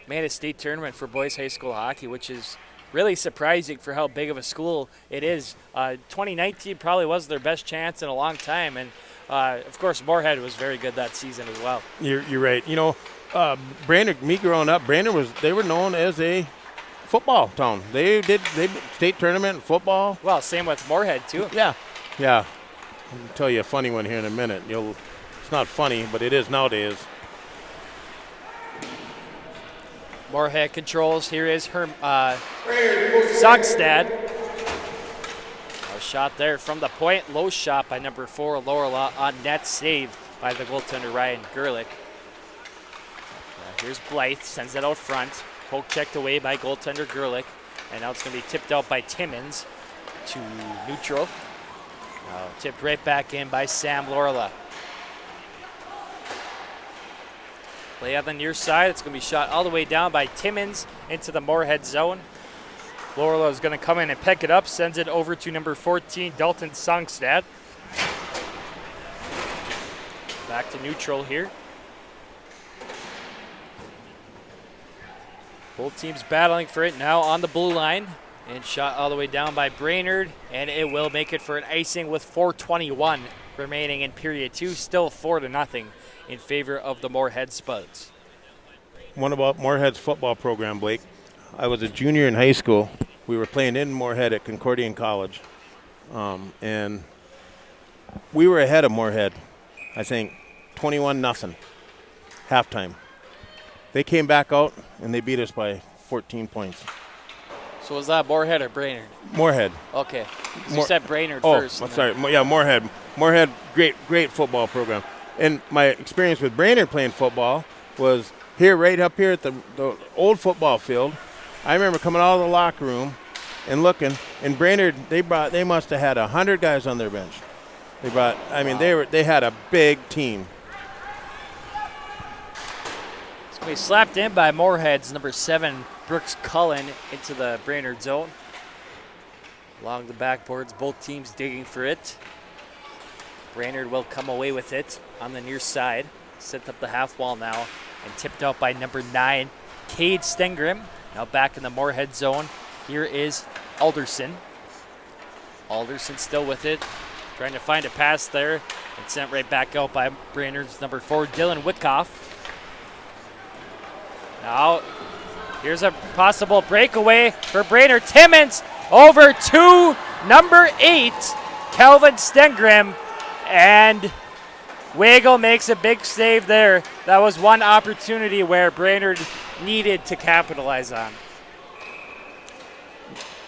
made a state tournament for boys high school hockey, which is really surprising for how big of a school it is. 2019 probably was their best chance in a long time, and of course Moorhead was very good that season as well. You're right. Brainerd, me growing up, Brainerd they were known as a football town. They state tournament in football. Well, same with Moorhead too. Yeah. I'll tell you a funny one here in a minute. It's not funny, but it is nowadays. Moorhead controls. Here is Songstad. A shot there from the point. Low shot by number 4, Lorela, on net, saved by the goaltender Ryan Gerlich. Here's Blythe, sends it out front. Poke checked away by goaltender Gerlich. And now it's going to be tipped out by Timmins to neutral. Tipped right back in by Sam Lorela. Play on the near side. It's going to be shot all the way down by Timmins into the Moorhead zone. Lorela is going to come in and pick it up, sends it over to number 14, Dalton Songstad. Back to neutral here. Both teams battling for it now on the blue line. And shot all the way down by Brainerd, and it will make it for an icing with 4:21 remaining in period 2. Still 4-0 in favor of the Moorhead Spuds. One about Moorhead's football program, Blake. I was a junior in high school. We were playing in Moorhead at Concordian College. And we were ahead of Moorhead, I think, 21-0, halftime. They came back out, and they beat us by 14 points. So was that Moorhead or Brainerd? Moorhead. Okay. You said Brainerd first. Oh, sorry. Yeah, Moorhead. Moorhead, great football program. And my experience with Brainerd playing football was right up here at the old football field. I remember coming out of the locker room and looking, and Brainerd, they must have had 100 guys on their bench. They had a big team. It's going to be slapped in by Moorhead's number 7, Brooks Cullen, into the Brainerd zone. Along the backboards, both teams digging for it. Brainerd will come away with it on the near side. Set up the half wall now and tipped out by number 9, Cade Stengrim. Now back in the Moorhead zone. Here is Alderson. Alderson still with it. Trying to find a pass there and sent right back out by Brainerd's number 4, Dylan Wickoff. Now, here's a possible breakaway for Brainerd. Timmins over to number 8, Calvin Stengrim, and Wagle makes a big save there. That was one opportunity where Brainerd needed to capitalize on.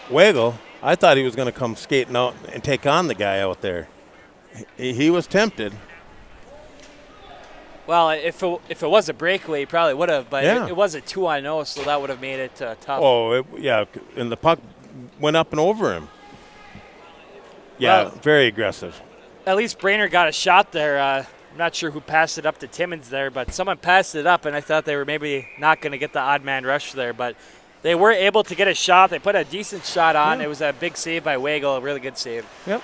Wagle, I thought he was going to come skating out and take on the guy out there. He was tempted. Well, if it was a breakaway, he probably would have, but yeah. it was a 2-on-0, so that would have made it tough. Oh, and the puck went up and over him. Yeah, very aggressive. At least Brainerd got a shot there. I'm not sure who passed it up to Timmins there, but someone passed it up, and I thought they were maybe not going to get the odd man rush there, but they were able to get a shot. They put a decent shot on. Yeah. It was a big save by Wagle, a really good save. Yep.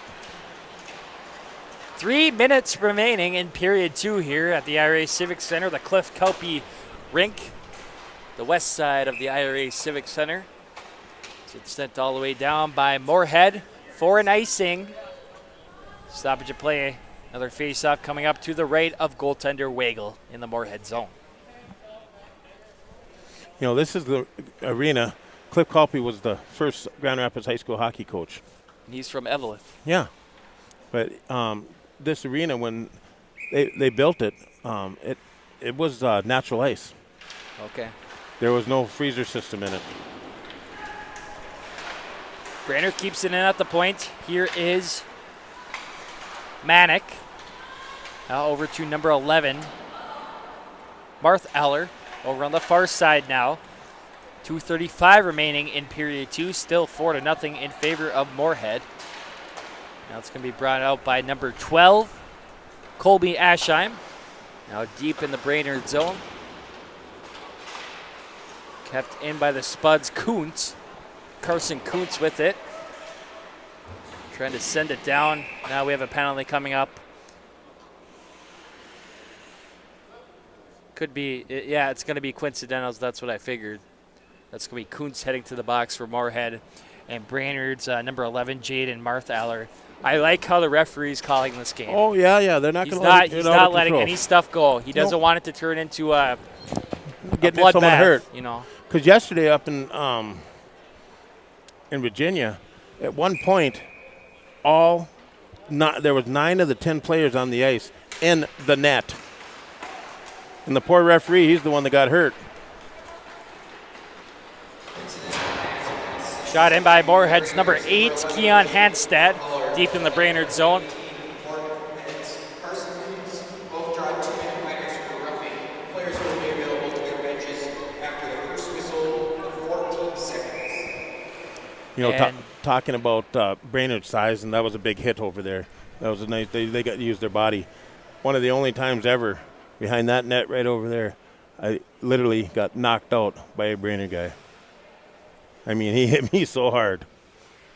3 minutes remaining in period 2 here at the IRA Civic Center, the Cliff Kelpie rink, the west side of the IRA Civic Center. So it's sent all the way down by Moorhead for an icing. Stoppage of play, another face-off coming up to the right of goaltender Wagle in the Moorhead zone. This is the arena. Cliff Kelpie was the first Grand Rapids High School hockey coach. He's from Evelyn. Yeah. But this arena, when they built it, it was natural ice. Okay. There was no freezer system in it. Brainerd keeps it in at the point. Here is Manick. Now over to number 11, Marth Aller. over on the far side now. 2:35 remaining in period 2. Still 4-0 in favor of Moorhead. Now it's going to be brought out by number 12, Colby Aschheim. Now deep in the Brainerd zone. Kept in by the Spuds Kuntz. Carson Kuntz with it. Trying to send it down. Now we have a penalty coming up. Could be, yeah, it's going to be coincidental. That's what I figured. That's going to be Kuntz heading to the box for Moorhead. And Brainerd's number 11, Jaden Marthaler. I like how the referee's calling this game. Oh, yeah. They're not He's going to let it He's get out not of letting control. any stuff go. He doesn't want it to turn into a Getting someone bloodbath, hurt. you know. Because yesterday up in Virginia, at one point, there was 9 of the 10 players on the ice in the net. And the poor referee, he's the one that got hurt. Shot in by Moorhead's number 8, Keon Hanstad, deep in the Brainerd zone. Carson Kuntz both draw 2-minute minors for roughing. Players will be available to their benches after the first whistle of 14 seconds. You know, And- talking about Brainerd size, and that was a big hit over there. That was a nice. They got to use their body. One of the only times ever behind that net right over there, I literally got knocked out by a Brainerd guy. I mean, he hit me so hard.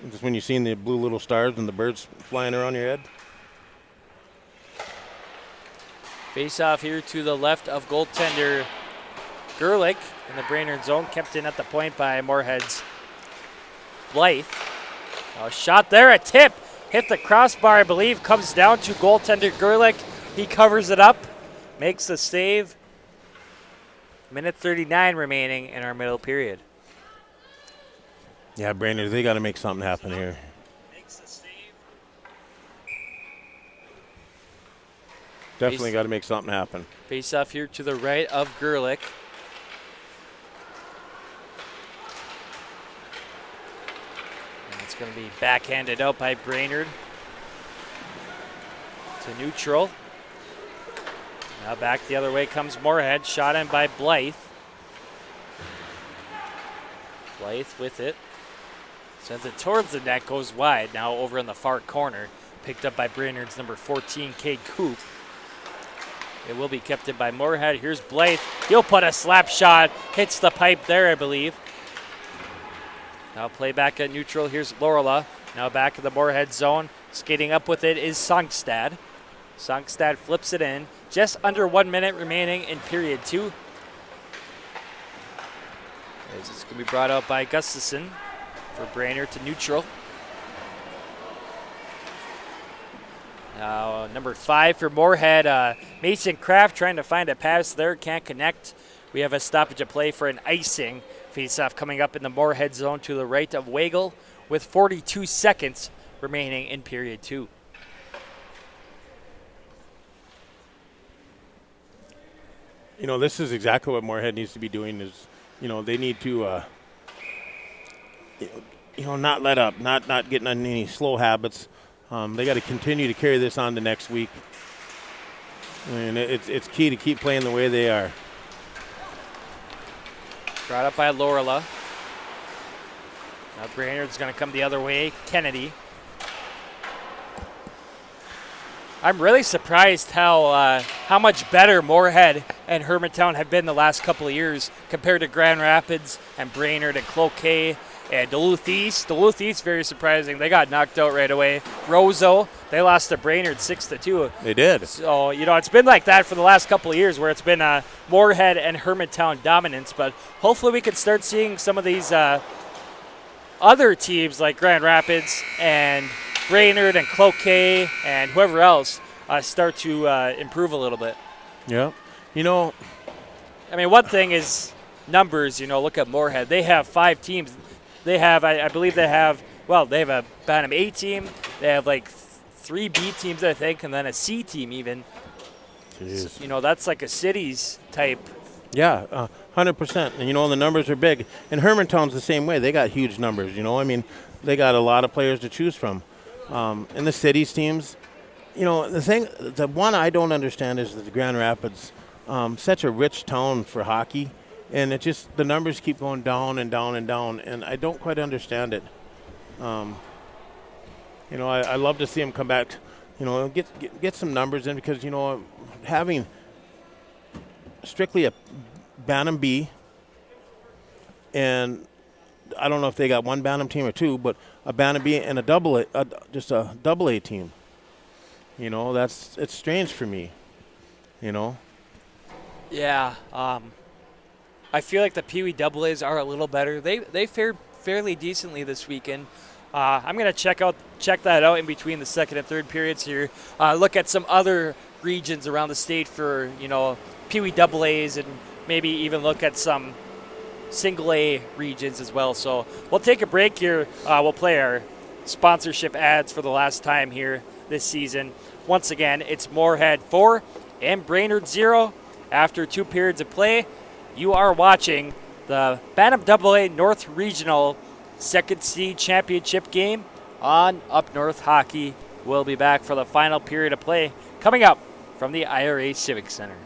Just when you seen the blue little stars and the birds flying around your head. Face off here to the left of goaltender Gerlich in the Brainerd zone, kept in at the point by Moorhead's Blythe. A shot there, a tip, hit the crossbar, I believe, comes down to goaltender Gerlich. He covers it up, makes the save. Minute 39 remaining in our middle period. Yeah, Brainerd, they got to make something happen here. Makes the save. Definitely got to make something happen. Face off here to the right of Gerlich. And it's going to be backhanded out by Brainerd to neutral. Now back the other way comes Moorhead. Shot in by Blythe. Blythe with it. Sends it towards the net, goes wide. Now over in the far corner. Picked up by Brainerd's number 14, Cade Coop. It will be kept in by Moorhead. Here's Blythe. He'll put a slap shot. Hits the pipe there, I believe. Now play back at neutral. Here's Lorela. Now back in the Moorhead zone. Skating up with it is Songstad. Songstad flips it in. Just under 1 minute remaining in period 2. As it's going to be brought out by Gustafson for Brainerd to neutral. Now number 5 for Moorhead, Mason Kraft trying to find a pass there, can't connect. We have a stoppage of play for an icing. Face-off coming up in the Moorhead zone to the right of Wagle with 42 seconds remaining in period 2. You know, this is exactly what Moorhead needs to be doing is, you know, they need to, not let up, not getting on any slow habits. They got to continue to carry this on to next week. And it's key to keep playing the way they are. Brought up by Lorela. Now Brainerd's going to come the other way. Kennedy. I'm really surprised how much better Moorhead and Hermantown have been the last couple of years compared to Grand Rapids and Brainerd and Cloquet and Duluth East. Duluth East, very surprising. They got knocked out right away. Roseau, they lost to Brainerd 6-2. They did. So, it's been like that for the last couple of years where it's been Moorhead and Hermantown dominance. But hopefully we can start seeing some of these other teams like Grand Rapids and Brainerd and Cloquet and whoever else start to improve a little bit. Yeah. I mean, one thing is numbers. Look at Moorhead. They have 5 teams. They have, I believe they have a Bantam A team. They have like 3 B teams, I think, and then a C team even. Jeez. That's like a cities type. Yeah, 100%. And, the numbers are big. And Hermantown's the same way. They got huge numbers, I mean, they got a lot of players to choose from. And the cities teams, the one I don't understand is the Grand Rapids. such a rich town for hockey, and it just the numbers keep going down and down and down, and I don't quite understand it. I love to see them come back, get some numbers in because having strictly a Bantam B, and I don't know if they got one Bantam team or two, but a Bantam B and just a double A team. It's strange for me. Yeah, I feel like the Pee Wee Double A's are a little better. They fared fairly decently this weekend. I'm gonna check that out in between the second and third periods here. Look at some other regions around the state for Pee Wee Double A's, and maybe even look at some single A regions as well. So we'll take a break here. We'll play our sponsorship ads for the last time here this season. Once again, it's Moorhead 4 and Brainerd 0. After 2 periods of play, you are watching the Bantam AA North Regional Second Seed Championship game on Up North Hockey. We'll be back for the final period of play coming up from the IRA Civic Center.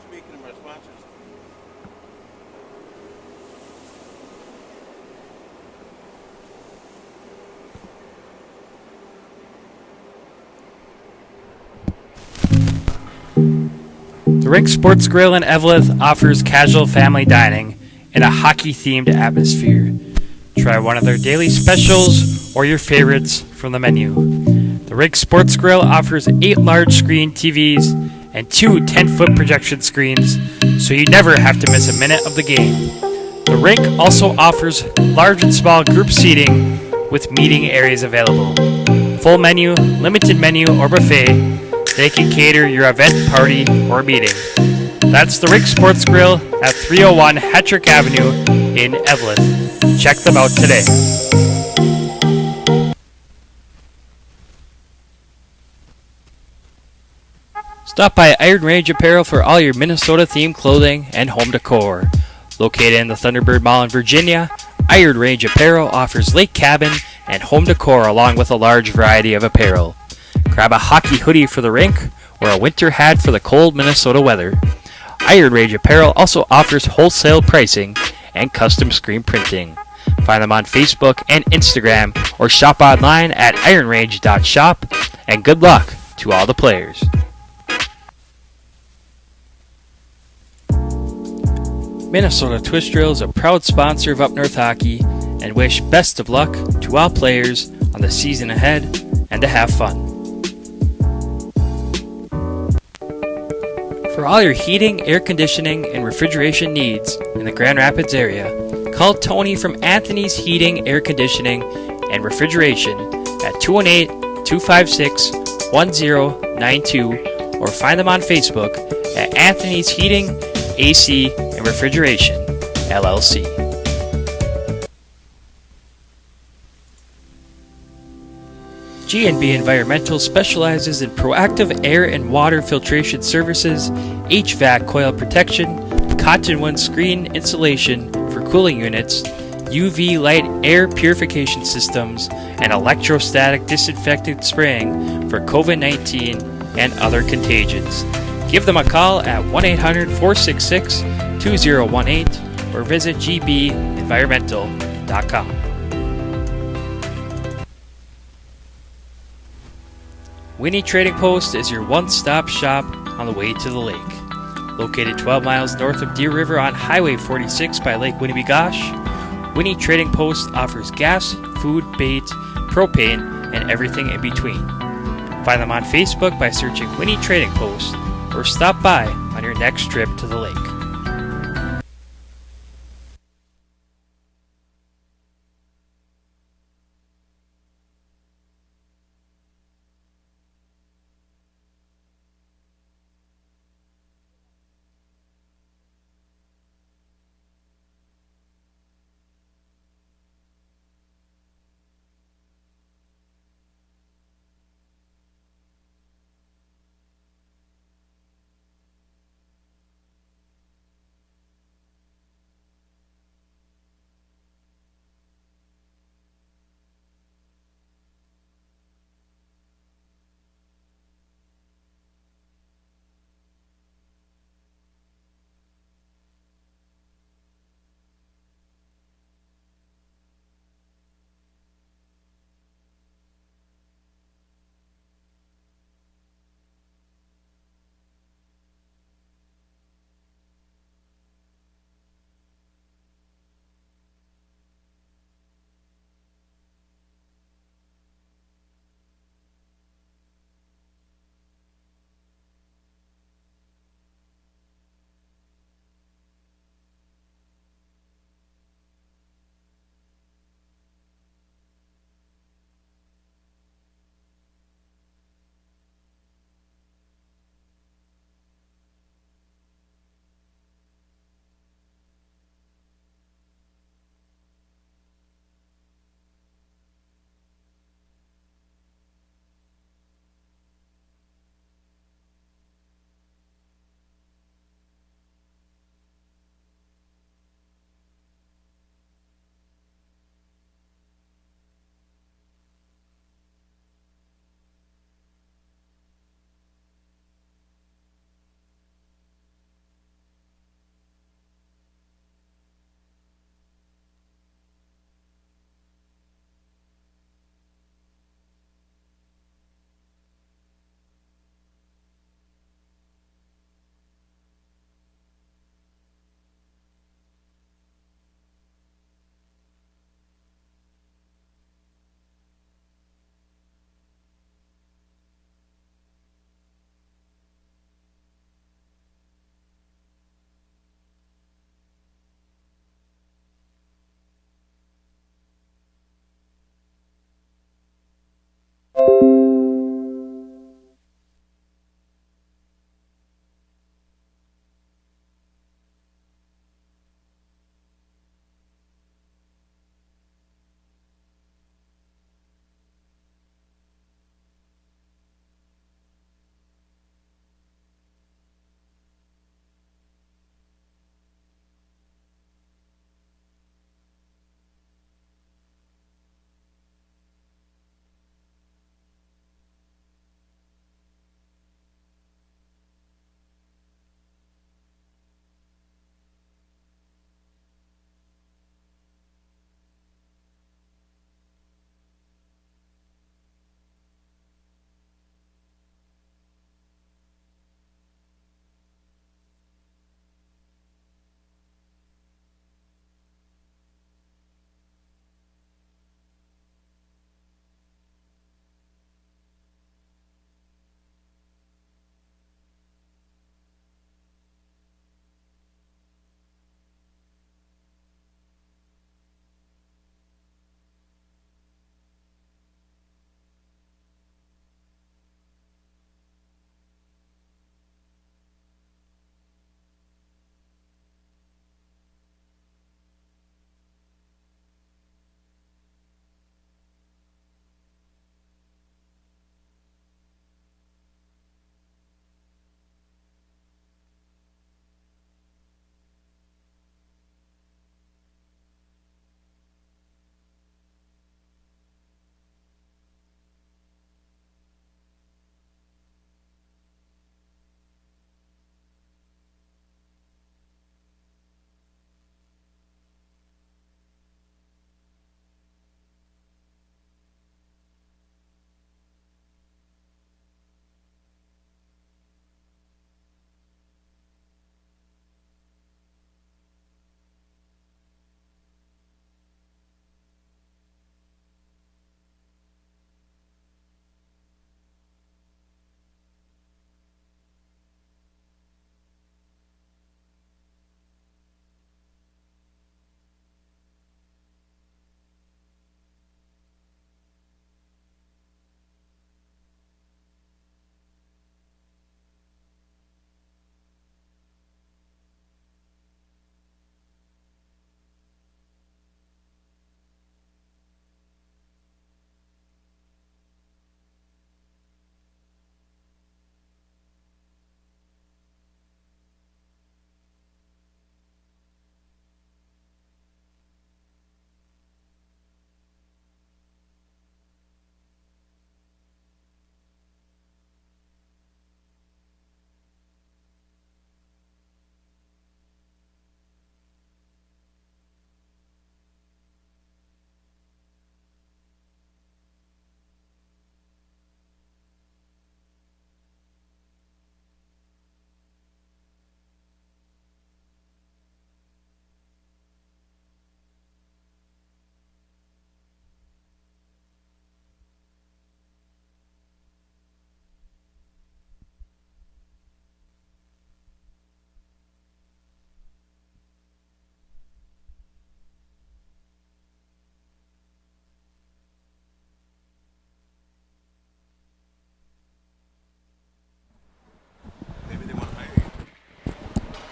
Speaking of our sponsors. The Rink Sports Grill in Eveleth offers casual family dining in a hockey-themed atmosphere. Try one of their daily specials or your favorites from the menu. The Rink Sports Grill offers 8 large-screen TVs and 2 10-foot projection screens, so you never have to miss a minute of the game. The Rink also offers large and small group seating with meeting areas available. Full menu, limited menu, or buffet, they can cater your event, party, or meeting. That's the Rink Sports Grill at 301 Hattrick Avenue in Eveleth. Check them out today. Stop by Iron Range Apparel for all your Minnesota-themed clothing and home decor. Located in the Thunderbird Mall in Virginia, Iron Range Apparel offers lake cabin and home decor along with a large variety of apparel. Grab a hockey hoodie for the rink or a winter hat for the cold Minnesota weather. Iron Range Apparel also offers wholesale pricing and custom screen printing. Find them on Facebook and Instagram or shop online at ironrange.shop, and good luck to all the players. Minnesota Twist Drill is a proud sponsor of Up North Hockey and wish best of luck to all players on the season ahead and to have fun. For all your heating, air conditioning, and refrigeration needs in the Grand Rapids area, call Tony from Anthony's Heating, Air Conditioning, and Refrigeration at 218-256-1092 or find them on Facebook at Anthony's Heating, AC, and Refrigeration, LLC. G&B Environmental specializes in proactive air and water filtration services, HVAC coil protection, cottonwood screen insulation for cooling units, UV light air purification systems, and electrostatic disinfectant spraying for COVID-19 and other contagions. Give them a call at 1-800-466-2018 or visit gbenvironmental.com. Winnie Trading Post is your one-stop shop on the way to the lake. Located 12 miles north of Deer River on Highway 46 by Lake Winnebagosh, Winnie Trading Post offers gas, food, bait, propane, and everything in between. Find them on Facebook by searching Winnie Trading Post or stop by on your next trip to the lake.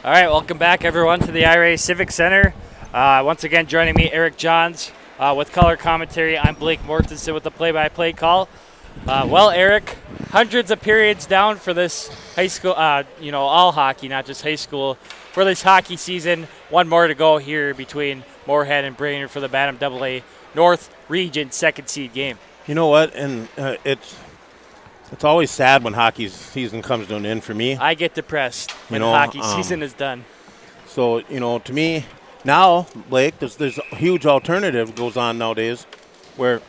All right, welcome back, everyone, to the IRA Civic Center. Once again, joining me, Eric Johns, with color commentary. I'm Blake Mortensen with the play-by-play call. Well, Eric, hundreds of periods down for this high school, all hockey, not just high school, for this hockey season. One more to go here between Moorhead and Brainerd for the Bantam AA North Region second seed game. You know what? And it's always sad when hockey season comes to an end for me. I get depressed when hockey season is done. So, to me, now, Blake, there's a huge alternative goes on nowadays where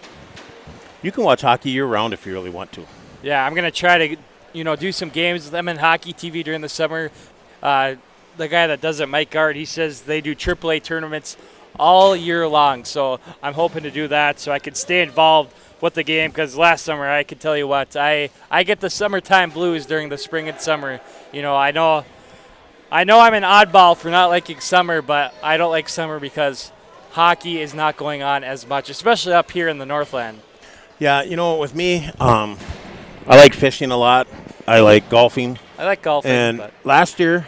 you can watch hockey year-round if you really want to. Yeah, I'm going to try to, do some games with them in Hockey TV during the summer. The guy that does it, Mike Gard, he says they do AAA tournaments all year long. So I'm hoping to do that so I can stay involved with the game, because last summer, I can tell you what, I get the summertime blues during the spring and summer. I know I'm an oddball for not liking summer, but I don't like summer because hockey is not going on as much, especially up here in the Northland. Yeah, with me, I like fishing a lot. I like golfing. I like golfing. And last year,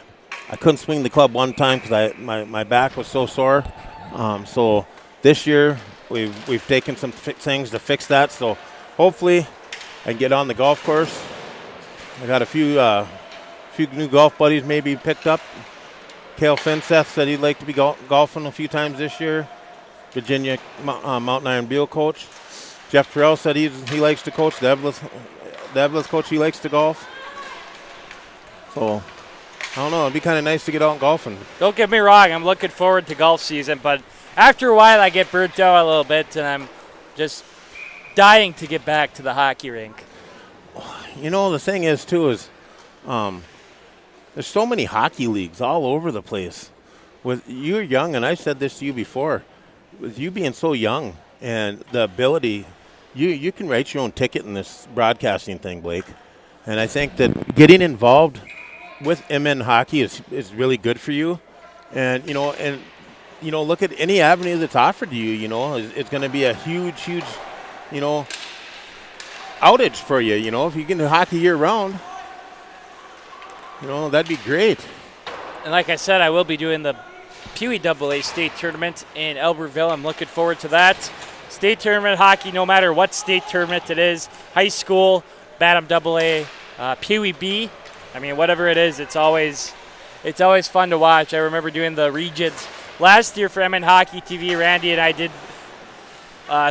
I couldn't swing the club one time because my back was so sore. So this year, we've taken some things to fix that. So hopefully I can get on the golf course. I got a few new golf buddies maybe picked up. Cale Finseth said he'd like to be golfing a few times this year. Virginia Mountain Iron Beal coach. Jeff Terrell said he likes to coach. The Evelyn coach, he likes to golf. So, I don't know. It'd be kind of nice to get out and golfing. Don't get me wrong. I'm looking forward to golf season, but after a while I get burnt out a little bit, and I'm just dying to get back to the hockey rink. The thing is, too, is there's so many hockey leagues all over the place. You're young, and I said this to you before. With you being so young and the ability, you can write your own ticket in this broadcasting thing, Blake. And I think that getting involved with MN hockey is really good for you. And, look at any avenue that's offered to you, it's going to be a huge, outage for you, if you get into hockey year-round. That'd be great. And like I said, I will be doing the Pee Wee AA state tournament in Albertville. I'm looking forward to that. State tournament hockey, no matter what state tournament it is, high school, Bantam AA, Pee Wee B, whatever it is, it's always fun to watch. I remember doing the regions last year for MN Hockey TV. Randy and I did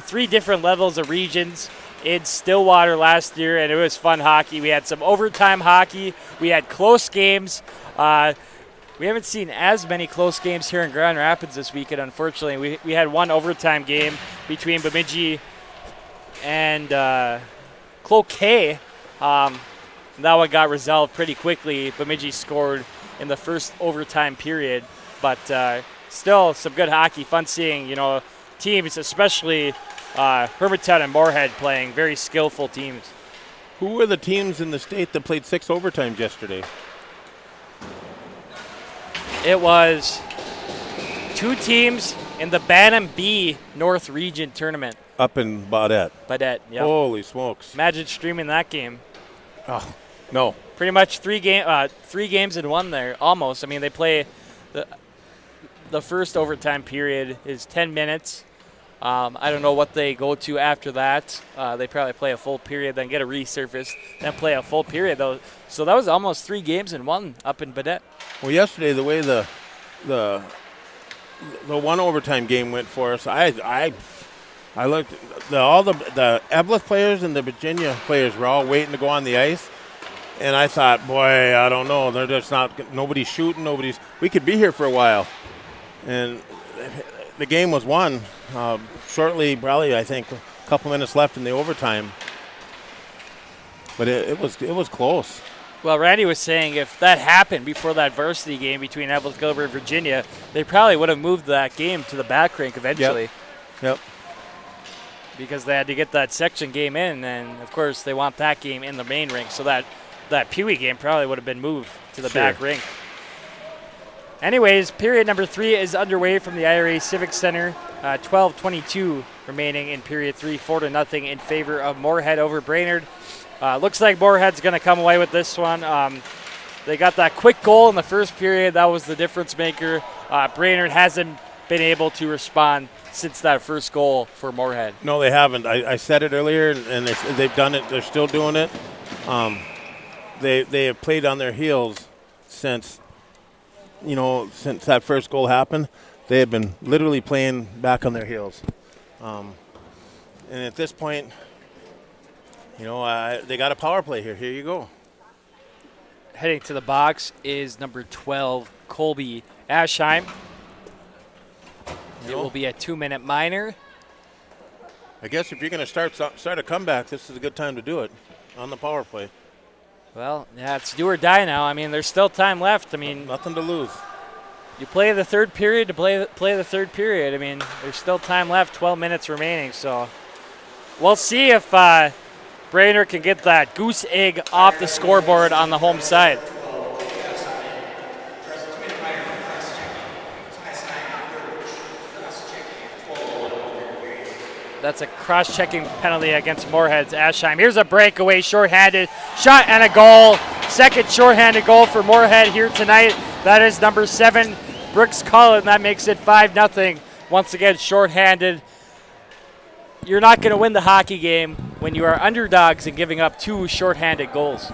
3 different levels of regions in Stillwater last year, and it was fun hockey. We had some overtime hockey. We had close games. We haven't seen as many close games here in Grand Rapids this weekend, unfortunately. We had one overtime game between Bemidji and Cloquet. That one got resolved pretty quickly. Bemidji scored in the first overtime period, but still some good hockey. Fun seeing, teams, especially Hermantown and Moorhead, playing very skillful teams. Who were the teams in the state that played 6 overtimes yesterday? It was 2 teams in the Bantam B North Region tournament. Up in Baudette. Baudette, yeah. Holy smokes. Imagine streaming that game. Oh, no. Pretty much 3 games in one there, almost. They play the first overtime period is 10 minutes. I don't know what they go to after that. They probably play a full period, then get a resurface, then play a full period, though. So that was almost 3 games in one up in Baudette. Well, yesterday, the way the one overtime game went for us, I looked, all the Evelyn players and the Virginia players were all waiting to go on the ice. And I thought, boy, I don't know. They're just nobody's shooting. We could be here for a while. And the game was won shortly, probably, I think, a couple minutes left in the overtime. But it was close. Well, Randy was saying if that happened before that varsity game between Evelyn Gilbert and Virginia, they probably would have moved that game to the back rink eventually. Yep. Because they had to get that section game in, and, of course, they want that game in the main rink. So that Pee Wee game probably would have been moved to the back rink. Anyways, period number 3 is underway from the IRA Civic Center. 12:22 remaining in period 3, 4-0 in favor of Moorhead over Brainerd. Looks like Moorhead's going to come away with this one. They got that quick goal in the first period. That was the difference maker. Brainerd hasn't been able to respond since that first goal for Moorhead. No, they haven't. I said it earlier, and they've done it. They're still doing it. They have played on their heels since that first goal happened. They have been literally playing back on their heels. And at this point, they got a power play here. Here you go. Heading to the box is number 12, Colby Aschheim. It will be a 2-minute minor. I guess if you're going to start a comeback, this is a good time to do it on the power play. Well, yeah, it's do or die now. I mean, there's still time left. I mean, nothing to lose. You play the third period to play the third period. I mean, there's still time left, 12 minutes remaining. So we'll see if Brainerd can get that goose egg off the scoreboard on the home side. That's a cross-checking penalty against Moorhead's Aschheim. Here's a breakaway, shorthanded shot and a goal. Second shorthanded goal for Moorhead here tonight. That is number 7, Brooks Cullen. That makes it 5-0. Once again, shorthanded. You're not going to win the hockey game when you are underdogs and giving up 2 shorthanded goals.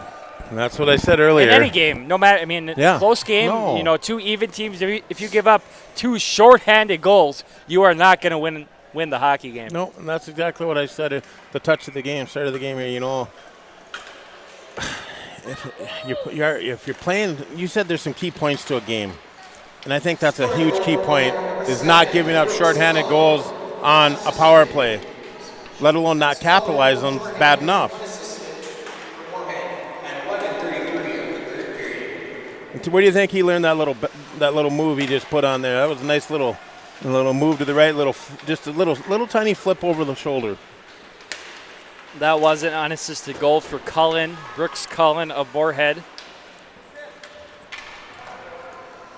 And that's what I said earlier. In any game, no matter, I mean, close game, no. 2 even teams, if you give up 2 shorthanded goals, you are not going to win the hockey game. No, and that's exactly what I said at the touch of the game, start of the game here. If you're playing, you said there's some key points to a game, and I think that's a huge key point, is not giving up shorthanded goals on a power play, let alone not capitalize on bad enough. Where do you think he learned that little move he just put on there? That was a nice little move to the right, just a little tiny flip over the shoulder. That was an unassisted goal for Cullen, Brooks Cullen of Moorhead.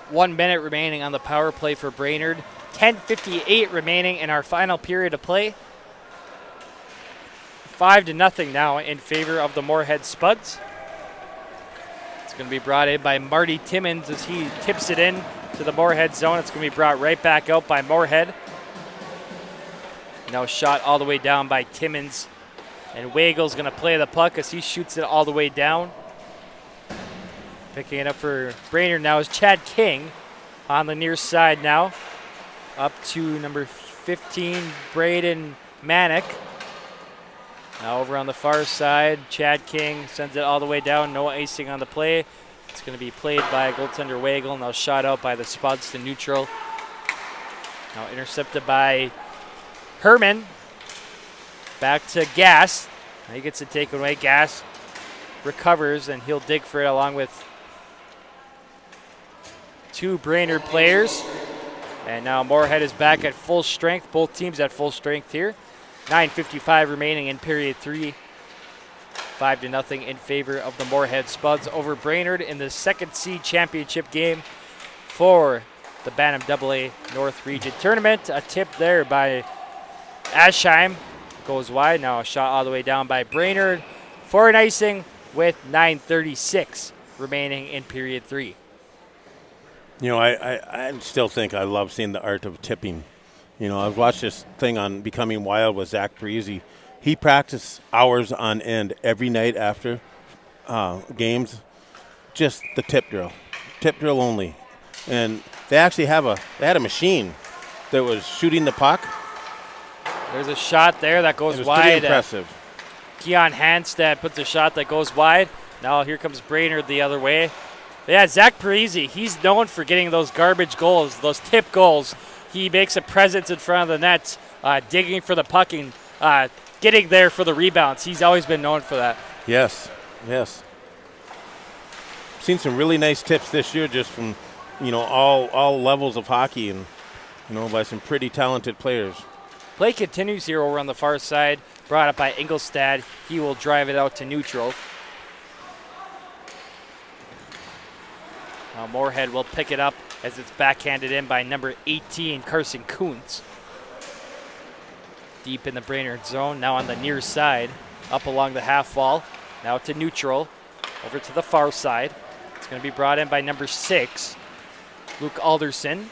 1 minute remaining on the power play for Brainerd. 10:58 remaining in our final period of play. 5-0 now in favor of the Moorhead Spuds. It's going to be brought in by Marty Timmons as he tips it in to the Moorhead zone. It's going to be brought right back out by Moorhead. Now shot all the way down by Timmons. And Weigel's going to play the puck as he shoots it all the way down. Picking it up for Brainerd now is Chad King on the near side now. Up to number 15, Braden Manick. Now over on the far side, Chad King sends it all the way down. No icing on the play. It's going to be played by goaltender Weigel. Now shot out by the Spuds to neutral. Now intercepted by Herman. Back to Gass. Now he gets it taken away. Gass recovers, and he'll dig for it along with 2 Brainerd players. And now Moorhead is back at full strength. Both teams at full strength here. 9:55 remaining in period 3. 5-0 in favor of the Moorhead Spuds over Brainerd in the second C championship game for the Bantam AA North Region Tournament. A tip there by Aschheim. Goes wide. Now a shot all the way down by Brainerd for an icing with 9:36 remaining in period 3. I still think I love seeing the art of tipping. I've watched this thing on Becoming Wild with Zach Parisi. He practiced hours on end every night after games, just the tip drill only. And they actually had a machine that was shooting the puck. There's a shot there that goes wide. Pretty impressive. Keon Hanstead puts a shot that goes wide. Now here comes Brainerd the other way. But yeah, Zach Parisi, he's known for getting those garbage goals, those tip goals. He makes a presence in front of the net, digging for the puck and getting there for the rebounds. He's always been known for that. Yes. Seen some really nice tips this year just from, all levels of hockey and, by some pretty talented players. Play continues here over on the far side. Brought up by Engelstad. He will drive it out to neutral. Now Moorhead will pick it up as it's backhanded in by number 18, Carson Kuntz. Deep in the Brainerd zone, now on the near side, up along the half wall. Now to neutral, over to the far side. It's It's going to be brought in by number 6, Luke Alderson.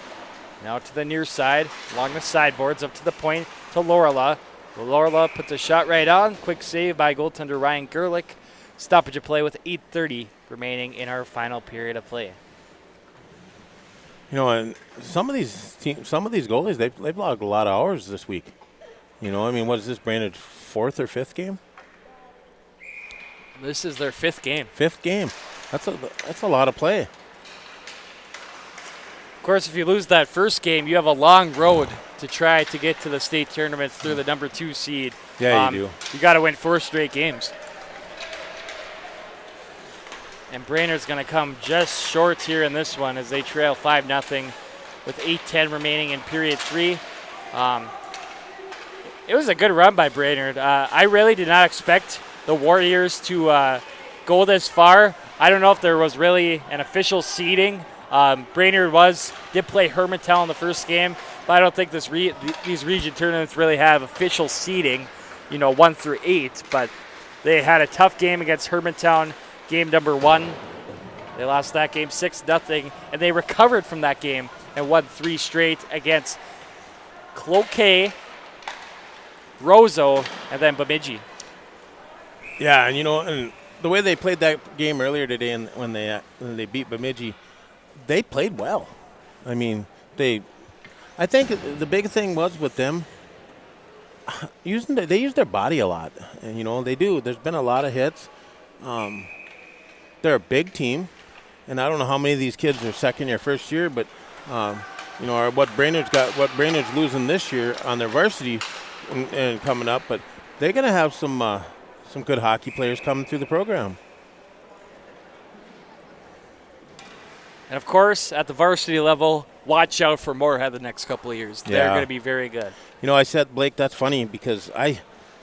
Now to the near side, along the sideboards, up to the point to Lorela. Lorela puts a shot right on. Quick save by goaltender Ryan Gerlich. Stoppage of play with 8:30 remaining in our final period of play. You know, and some of these goalies, they've logged a lot of hours this week. You know, I mean, what is this, Brainerd's 4th or 5th game? This is their 5th game. 5th game. That's a lot of play. Of course, if you lose that first game, you have a long road to try to get to the state tournament through the number 2 seed. Yeah, you do. You got to win 4 straight games. And Brainerd's going to come just short here in this one as they trail 5-0 with 8:10 remaining in period 3. It was a good run by Brainerd. I really did not expect the Warriors to go this far. I don't know if there was really an official seeding. Brainerd did play Hermantown in the first game, but I don't think these region tournaments really have official seeding, 1 through 8. But they had a tough game against Hermantown, game number 1. They lost that game 6-0, and they recovered from that game and won 3 straight against Cloquet, Roseau, and then Bemidji. Yeah, and and the way they played that game earlier today, and when they beat Bemidji, they played well. I mean, I think the big thing was with them they use their body a lot, and they do. There's been a lot of hits. They're a big team, and I don't know how many of these kids are second year, first year, but what Brainerd's losing this year on their varsity and coming up, but they're going to have some good hockey players coming through the program. And, of course, at the varsity level, watch out for Moorhead the next couple of years. They're going to be very good. I said, Blake, that's funny because I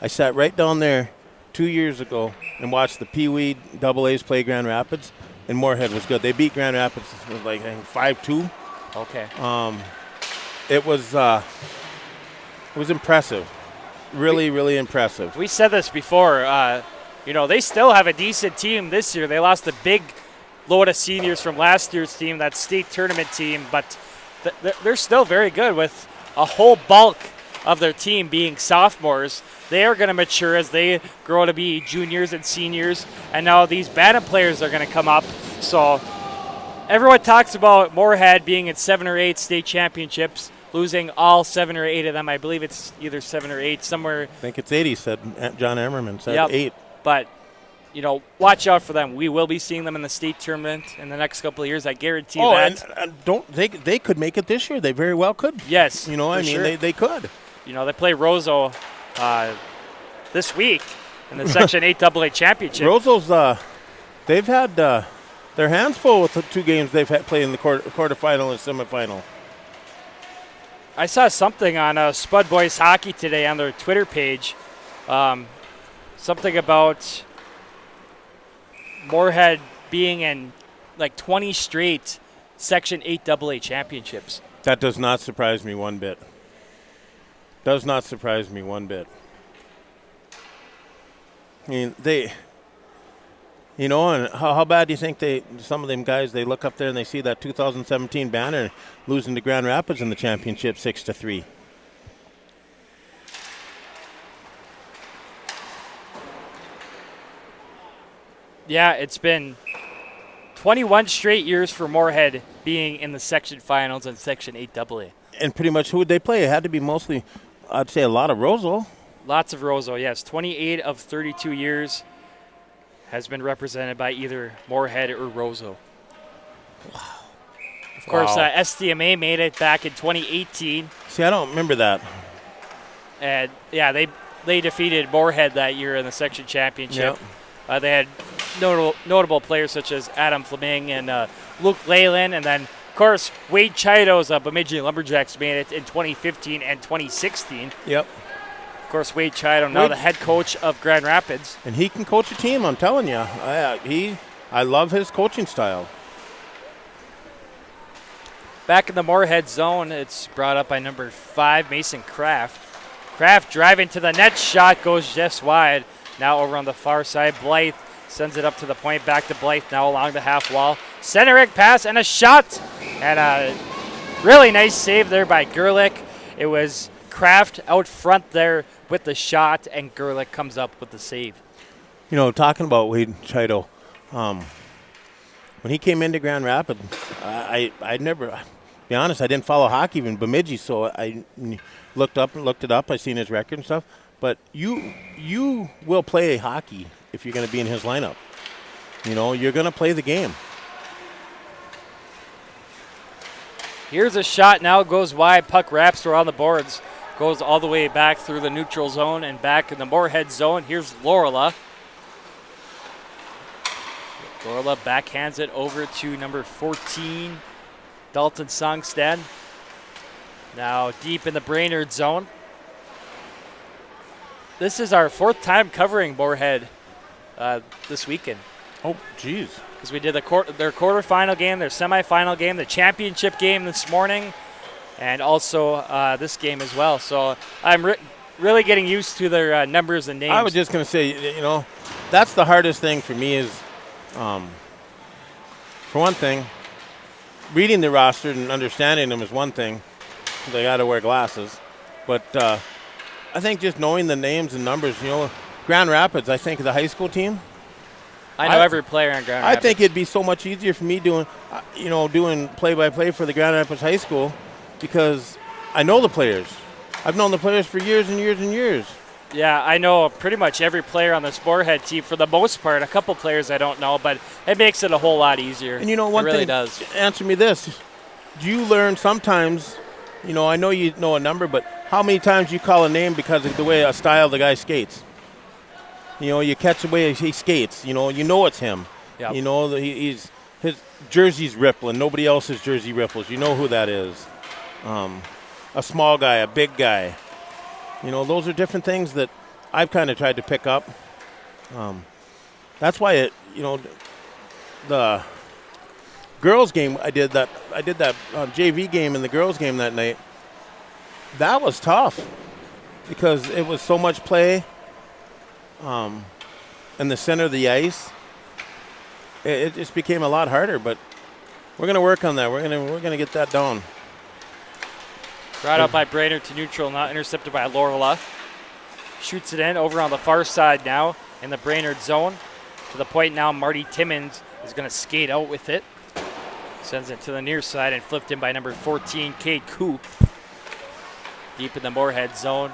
sat right down there 2 years ago and watched the Pee Wee AA's play Grand Rapids, and Moorhead was good. They beat Grand Rapids with I think 5-2. Okay. It was impressive. Really, really impressive. We said this before. They still have a decent team this year. They lost a big load of seniors from last year's team, that state tournament team, but they're still very good with a whole bulk of their team being sophomores. They are going to mature as they grow to be juniors and seniors, and now these Bantam players are going to come up. So everyone talks about Moorhead being in 7 or 8 state championships, losing all 7 or 8 of them. I believe it's either 7 or 8 somewhere. I think it's 8, he said. John Emmerman said 8. But, watch out for them. We will be seeing them in the state tournament in the next couple of years. I guarantee that. And they could make it this year. They very well could. Yes. Sure. They could. They play Roseau this week in the Section 8 AA championship. Roseau's, they've had their hands full with the 2 games they've had played in the quarterfinal and semifinal. I saw something on Spud Boys Hockey today on their Twitter page. Something about Moorhead being in 20 straight Section 8 AA championships. That does not surprise me one bit. Does not surprise me one bit. I mean, and how bad do you think some of them guys, they look up there and they see that 2017 banner losing to Grand Rapids in the championship 6-3. Yeah, it's been 21 straight years for Moorhead being in the section finals and Section 8 AA. And pretty much who would they play? It had to be mostly, I'd say, a lot of Roseau. Lots of Roseau, yes. 28 of 32 years has been represented by either Moorhead or Roseau. Wow. Of course, SDMA made it back in 2018. See, I don't remember that. And, yeah, they defeated Moorhead that year in the section championship. Yep. They had notable players such as Adam Fleming and Luke Leyland, and then, of course, Wade Chido's Bemidji Lumberjacks made it in 2015 and 2016. Yep. Of course, Wade Chido, now the head coach of Grand Rapids. And he can coach a team, I'm telling you. I love his coaching style. Back in the Moorhead zone, it's brought up by number 5, Mason Kraft. Kraft driving to the net, shot goes just wide. Now over on the far side, Blythe Sends it up to the point, back to Blythe now along the half wall. Centering pass and a shot. And a really nice save there by Gerlich. It was Kraft out front there with the shot, and Gerlich comes up with the save. You know, talking about Wade Chido, when he came into Grand Rapids, I'd never, be honest, I didn't follow hockey even Bemidji, so I looked it up. I seen his record and stuff. But you will play hockey if you're going to be in his lineup. You know, you're going to play the game. Here's a shot now, goes wide, puck wraps around the boards, goes all the way back through the neutral zone and back in the Moorhead zone. Here's Lorela. Lorela backhands it over to number 14, Dalton Songstad. Now deep in the Brainerd zone. This is our 4th time covering Moorhead this weekend. Oh, geez. Because we did their quarterfinal game, their semifinal game, the championship game this morning, and also this game as well. So I'm really getting used to their numbers and names. I was just going to say, you know, that's the hardest thing for me is, for one thing, reading the roster and understanding them is one thing. They got to wear glasses. But I think just knowing the names and numbers, you know, Grand Rapids, I think the high school team, I know every player in Grand Rapids. I think it'd be so much easier for me doing play-by-play for the Grand Rapids High School because I know the players. I've known the players for years and years and years. Yeah, I know pretty much every player on the Moorhead team for the most part. A couple players I don't know, but it makes it a whole lot easier. And you know, one it really thing, does. Answer me this. Do you learn sometimes, you know, I know you know a number, but how many times you call a name because of the way a style the guy skates? You know, you catch the way he skates. You know it's him. Yep. You know, his jersey's rippling. Nobody else's jersey ripples. You know who that is. A small guy, a big guy. You know, those are different things that I've kind of tried to pick up. That's why the girls game I did that JV game and the girls game that night. That was tough because it was so much play. In the center of the ice, it just became a lot harder. But we're going to work on that. We're going to get that down. Brought up by Brainerd to neutral, not intercepted by Lorela. Shoots it in over on the far side now in the Brainerd zone. To the point now, Marty Timmons is going to skate out with it. Sends it to the near side and flipped in by number 14, Cade Coop. Deep in the Moorhead zone.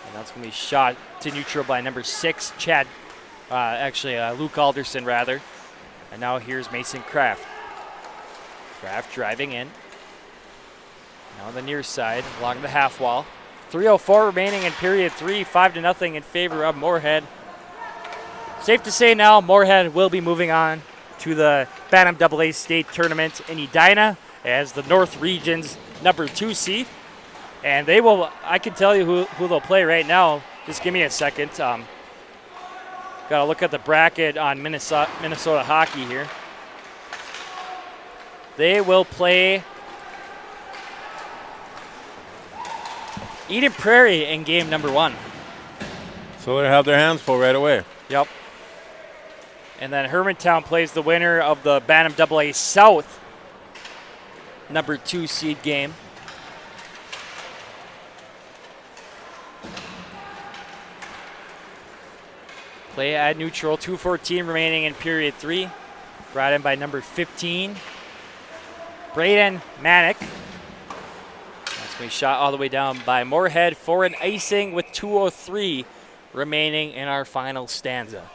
And that's going to be shot to neutral by number 6, Luke Alderson, rather. And now here's Mason Kraft. Kraft driving in. Now on the near side, along the half wall. 3:04 remaining in period 3, 5-0 in favor of Moorhead. Safe to say now, Moorhead will be moving on to the Bantam AA State Tournament in Edina as the North Region's number 2 seed. And they will, I can tell you who they'll play right now. Just give me a second. Got to look at the bracket on Minnesota hockey here. They will play Eden Prairie in game number 1. So they have their hands full right away. Yep. And then Hermantown plays the winner of the Bantam AA South number 2 seed game. Play at neutral, 2:14 remaining in period 3. Brought in by number 15, Braden Manick. That's going to be shot all the way down by Moorhead for an icing with 2:03 remaining in our final stanza.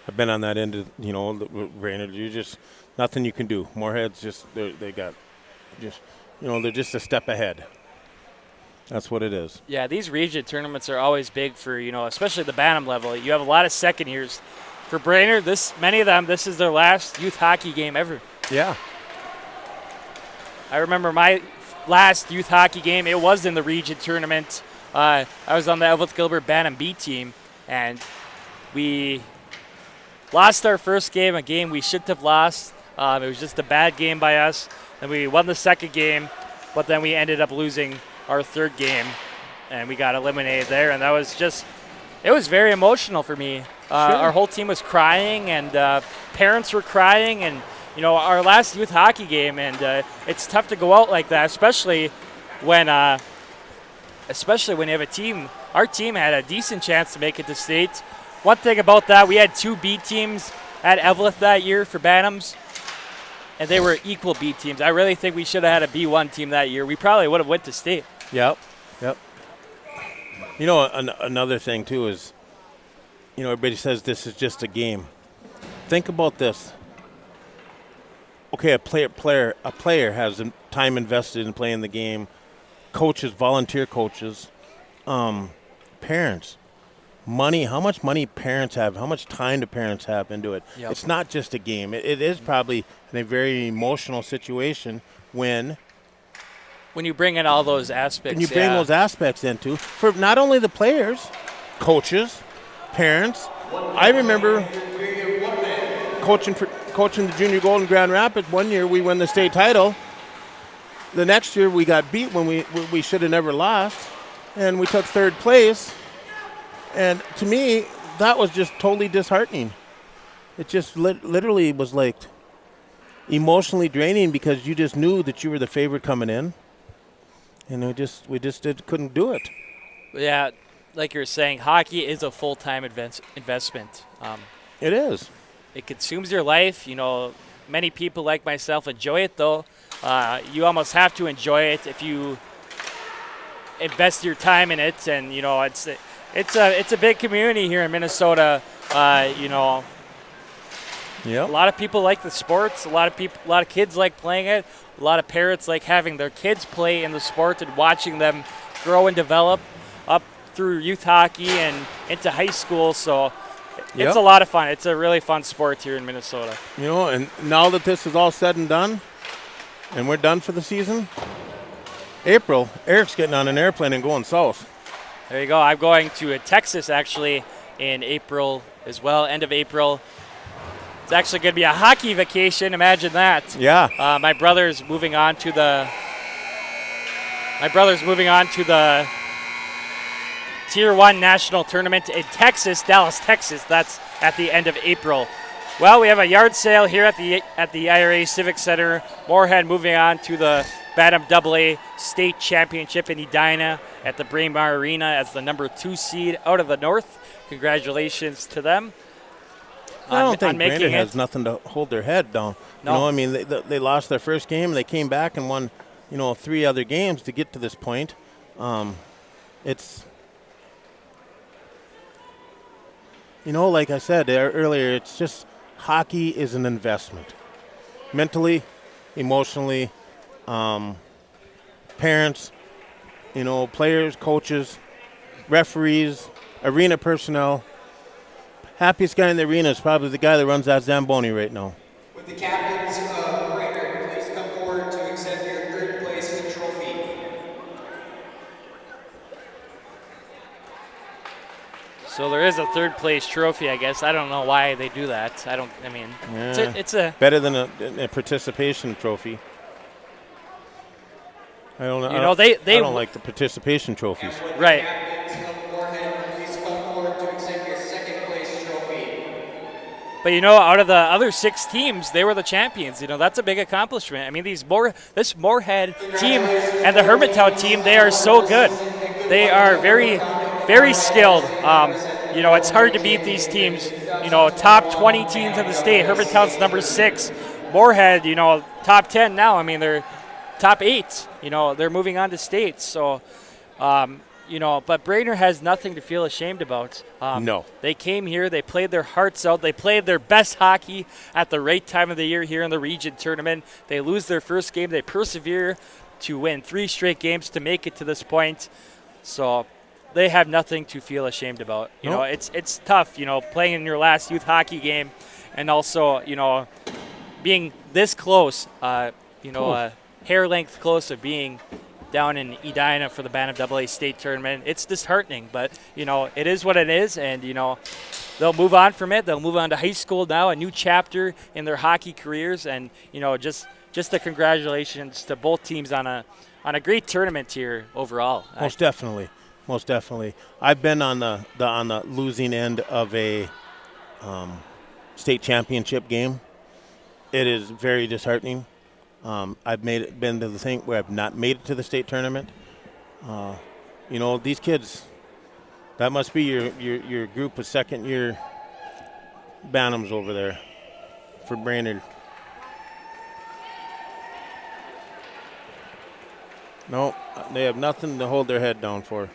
I've been on that end of, Brainerd. You just, nothing you can do. Moorhead's just, they're just a step ahead. That's what it is. Yeah, these region tournaments are always big for, especially the Bantam level. You have a lot of second years. For Brainerd, many of them, this is their last youth hockey game ever. Yeah. I remember my last youth hockey game, it was in the region tournament. I was on the Evelyn Gilbert Bantam B team, and we lost our first game, a game we shouldn't have lost. It was just a bad game by us. Then we won the second game, but then we ended up losing our third game and we got eliminated there, and that was it was very emotional for me. Our whole team was crying, and parents were crying, and our last youth hockey game, and it's tough to go out like that, especially when you have a team. Our team had a decent chance to make it to state. One thing about that, we had 2 B teams at Eveleth that year for Bantams, and they were equal B teams. I really think we should have had a B1 team that year. We probably would have went to state. Yep. Another thing too is, everybody says this is just a game. Think about this. Okay, a player has time invested in playing the game. Coaches, volunteer coaches, parents, money. How much money parents have? How much time do parents have into it? Yep. It's not just a game. It is probably in a very emotional situation when you bring in all those aspects. And you bring those aspects into for not only the players, coaches, parents. I remember coaching the junior gold in Grand Rapids. One year we won the state title. The next year we got beat when we should have never lost, and we took 3rd place. And to me, that was just totally disheartening. It just literally was like emotionally draining because you just knew that you were the favorite coming in. And we just couldn't do it. Yeah, like you're saying, hockey is a full-time investment. It is. It consumes your life. Many people like myself enjoy it, though. You almost have to enjoy it if you invest your time in it. And it's a big community here in Minnesota. Yeah. A lot of people like the sports. A lot of kids like playing it. A lot of parents like having their kids play in the sport and watching them grow and develop up through youth hockey and into high school. So it's a lot of fun. It's a really fun sport here in Minnesota. And now that this is all said and done, and we're done for the season, April, Eric's getting on an airplane and going south. There you go. I'm going to Texas actually in April as well, end of April. It's actually going to be a hockey vacation. Imagine that. Yeah. My brother's moving on to the Tier 1 national tournament in Texas, Dallas, Texas. That's at the end of April. Well, we have a yard sale here at the IRA Civic Center. Moorhead moving on to the Bantam AA State Championship in Edina at the Brainerd Arena as the number 2 seed out of the North. Congratulations to them. I don't think Brainerd has nothing to hold their head down. No. They lost their first game. They came back and won, 3 other games to get to this point. It's, like I said earlier, it's just hockey is an investment. Mentally, emotionally, parents, players, coaches, referees, arena personnel. Happiest guy in the arena is probably the guy that runs that Zamboni right now. Would the captains of Brainerd please come forward to accept your 3rd place trophy? So there is a 3rd place trophy, I guess. I don't know why they do that. It's a better than a participation trophy. I don't know. They I don't like the participation trophies. Right. But out of the other 6 teams, they were the champions. That's a big accomplishment. I mean, this Moorhead team and the Hermantown team, they are so good. They are very, very skilled. It's hard to beat these teams. Top 20 teams in the state. Hermantown's number 6. Moorhead, top 10 now. I mean, they're top 8. They're moving on to states. So, but Brainerd has nothing to feel ashamed about. No. They came here. They played their hearts out. They played their best hockey at the right time of the year here in the region tournament. They lose their first game. They persevere to win 3 straight games to make it to this point. So they have nothing to feel ashamed about. It's tough, playing in your last youth hockey game and also, being this close, a hair length close of being down in Edina for the Bantam AA state tournament. It's disheartening, but, it is what it is, and, they'll move on from it. They'll move on to high school now, a new chapter in their hockey careers, and, just the congratulations to both teams on a great tournament here overall. Most definitely. most definitely. I've been on the losing end of a state championship game. It is very disheartening. I've been to the thing where I've not made it to the state tournament. These kids, that must be your group of second-year Bantams over there for Brainerd. No, they have nothing to hold their head down for.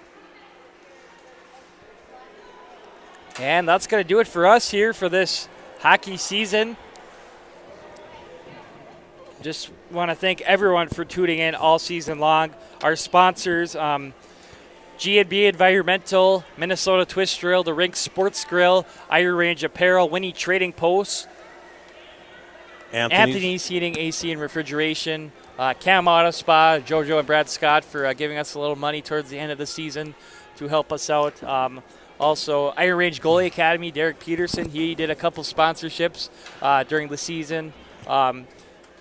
And that's going to do it for us here for this hockey season. Just want to thank everyone for tuning in all season long. Our sponsors, G&B Environmental, Minnesota Twist Drill, The Rink Sports Grill, Iron Range Apparel, Winnie Trading Post, Anthony's Heating, AC, and Refrigeration, Cam Auto Spa, JoJo and Brad Scott for giving us a little money towards the end of the season to help us out. Also, Iron Range Goalie Academy, Derek Peterson, he did a couple sponsorships during the season.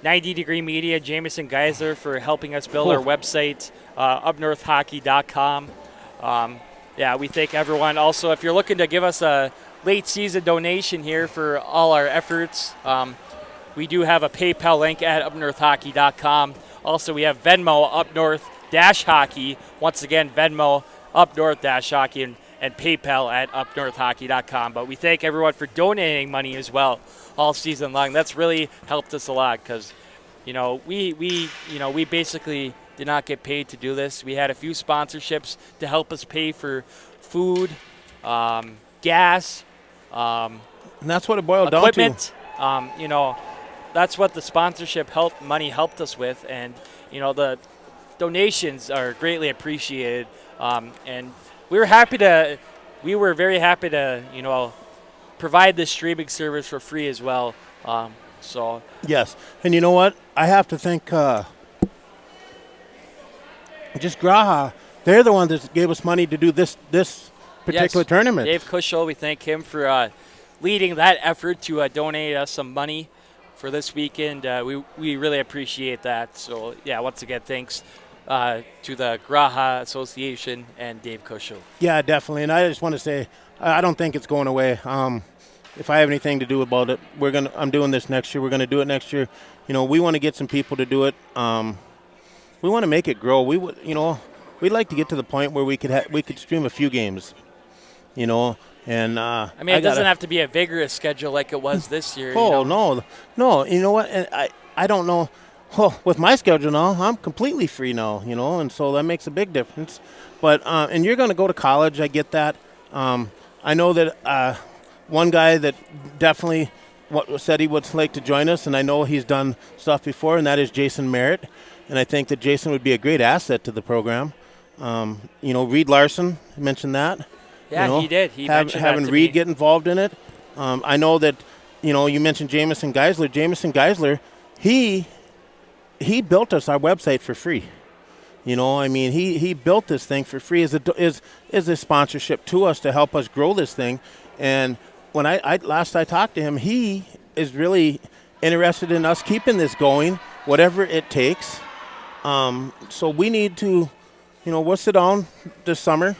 90 Degree Media, Jamison Geisler for helping us build our website, upnorthhockey.com. We thank everyone. Also, if you're looking to give us a late season donation here for all our efforts, we do have a PayPal link at upnorthhockey.com. Also, we have Venmo, upnorth-hockey. Once again, Venmo, upnorth-hockey, and PayPal at upnorthhockey.com. But we thank everyone for donating money as well all season long. That's really helped us a lot because, we basically did not get paid to do this. We had a few sponsorships to help us pay for food, gas, and that's what it boiled down to. That's what the sponsorship money helped us with, and the donations are greatly appreciated. And we were very happy to provide this streaming service for free as well. Yes, and you know what? I have to thank just Graha. They're the ones that gave us money to do this particular tournament. Dave Cushel, we thank him for leading that effort to donate us some money for this weekend. We really appreciate that. So, once again, thanks to the Graha Association and Dave Cushel. Yeah, definitely. And I just want to say, I don't think it's going away. If I have anything to do about it, I'm doing this next year. We're going to do it next year. We want to get some people to do it. We want to make it grow. We'd like to get to the point where we could stream a few games. And it doesn't have to be a vigorous schedule like it was this year. No. You know what? And I don't know. Oh, with my schedule now, I'm completely free now. And so that makes a big difference. But and you're going to go to college. I get that. I know that one guy that definitely said he would like to join us, and I know he's done stuff before, and that is Jason Merritt. And I think that Jason would be a great asset to the program. Reed Larson mentioned that. Yeah, he did. He mentioned having that Reed get involved in it. I know that, you mentioned Jamison Geisler. Jamison Geisler, he built us our website for free. He built this thing for free as a sponsorship to us to help us grow this thing. And when I talked to him, he is really interested in us keeping this going, whatever it takes. So we need to, we'll sit down this summer.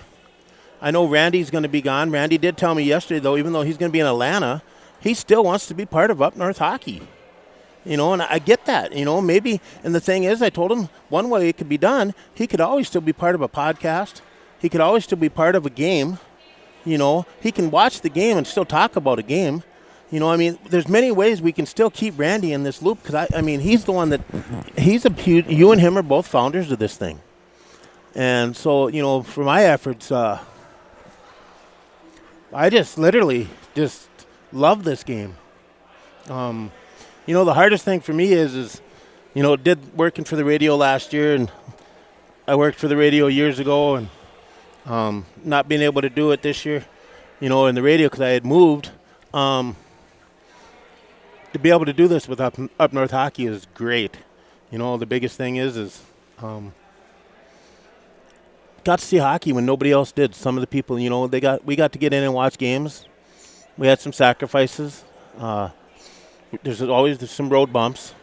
I know Randy's going to be gone. Randy did tell me yesterday, though, even though he's going to be in Atlanta, he still wants to be part of Up North Hockey. And I get that, maybe. And the thing is, I told him one way it could be done, he could always still be part of a podcast. He could always still be part of a game. He can watch the game and still talk about a game. There's many ways we can still keep Randy in this loop because, he's the one that you and him are both founders of this thing. And so, for my efforts, I just literally just love this game. The hardest thing for me is did working for the radio last year, and I worked for the radio years ago, and not being able to do it this year, in the radio because I had moved. To be able to do this with Up North Hockey is great. The biggest thing is got to see hockey when nobody else did. Some of the people, we got to get in and watch games. We had some sacrifices. There's always some road bumps,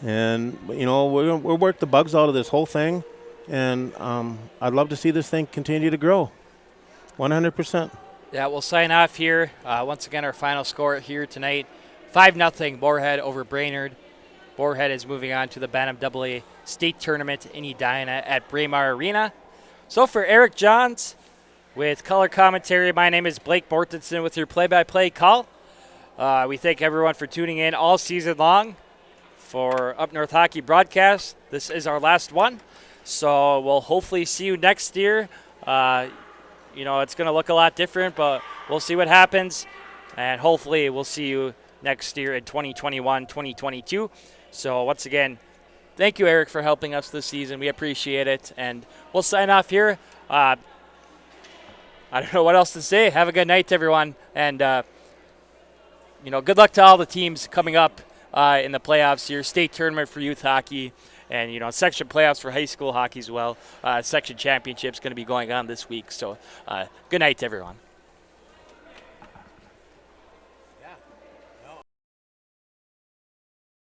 and we'll work the bugs out of this whole thing. and I'd love to see this thing continue to grow. 100%. Yeah, we'll sign off here. Once again, our final score here tonight, 5-0 Moorhead over Brainerd. Moorhead is moving on to the Bantam AA State Tournament in Edina at Brainerd Arena. So for Eric Johns, with color commentary, my name is Blake Mortensen with your play-by-play call. We thank everyone for tuning in all season long for Up North Hockey broadcast. This is our last one, so we'll hopefully see you next year. It's going to look a lot different, but we'll see what happens, and hopefully we'll see you next year in 2021, 2022. So once again, thank you, Eric, for helping us this season. We appreciate it, and we'll sign off here. I don't know what else to say. Have a good night, everyone, and good luck to all the teams coming up in the playoffs here. State tournament for youth hockey, and section playoffs for high school hockey as well. Section championship's going to be going on this week. So good night, everyone.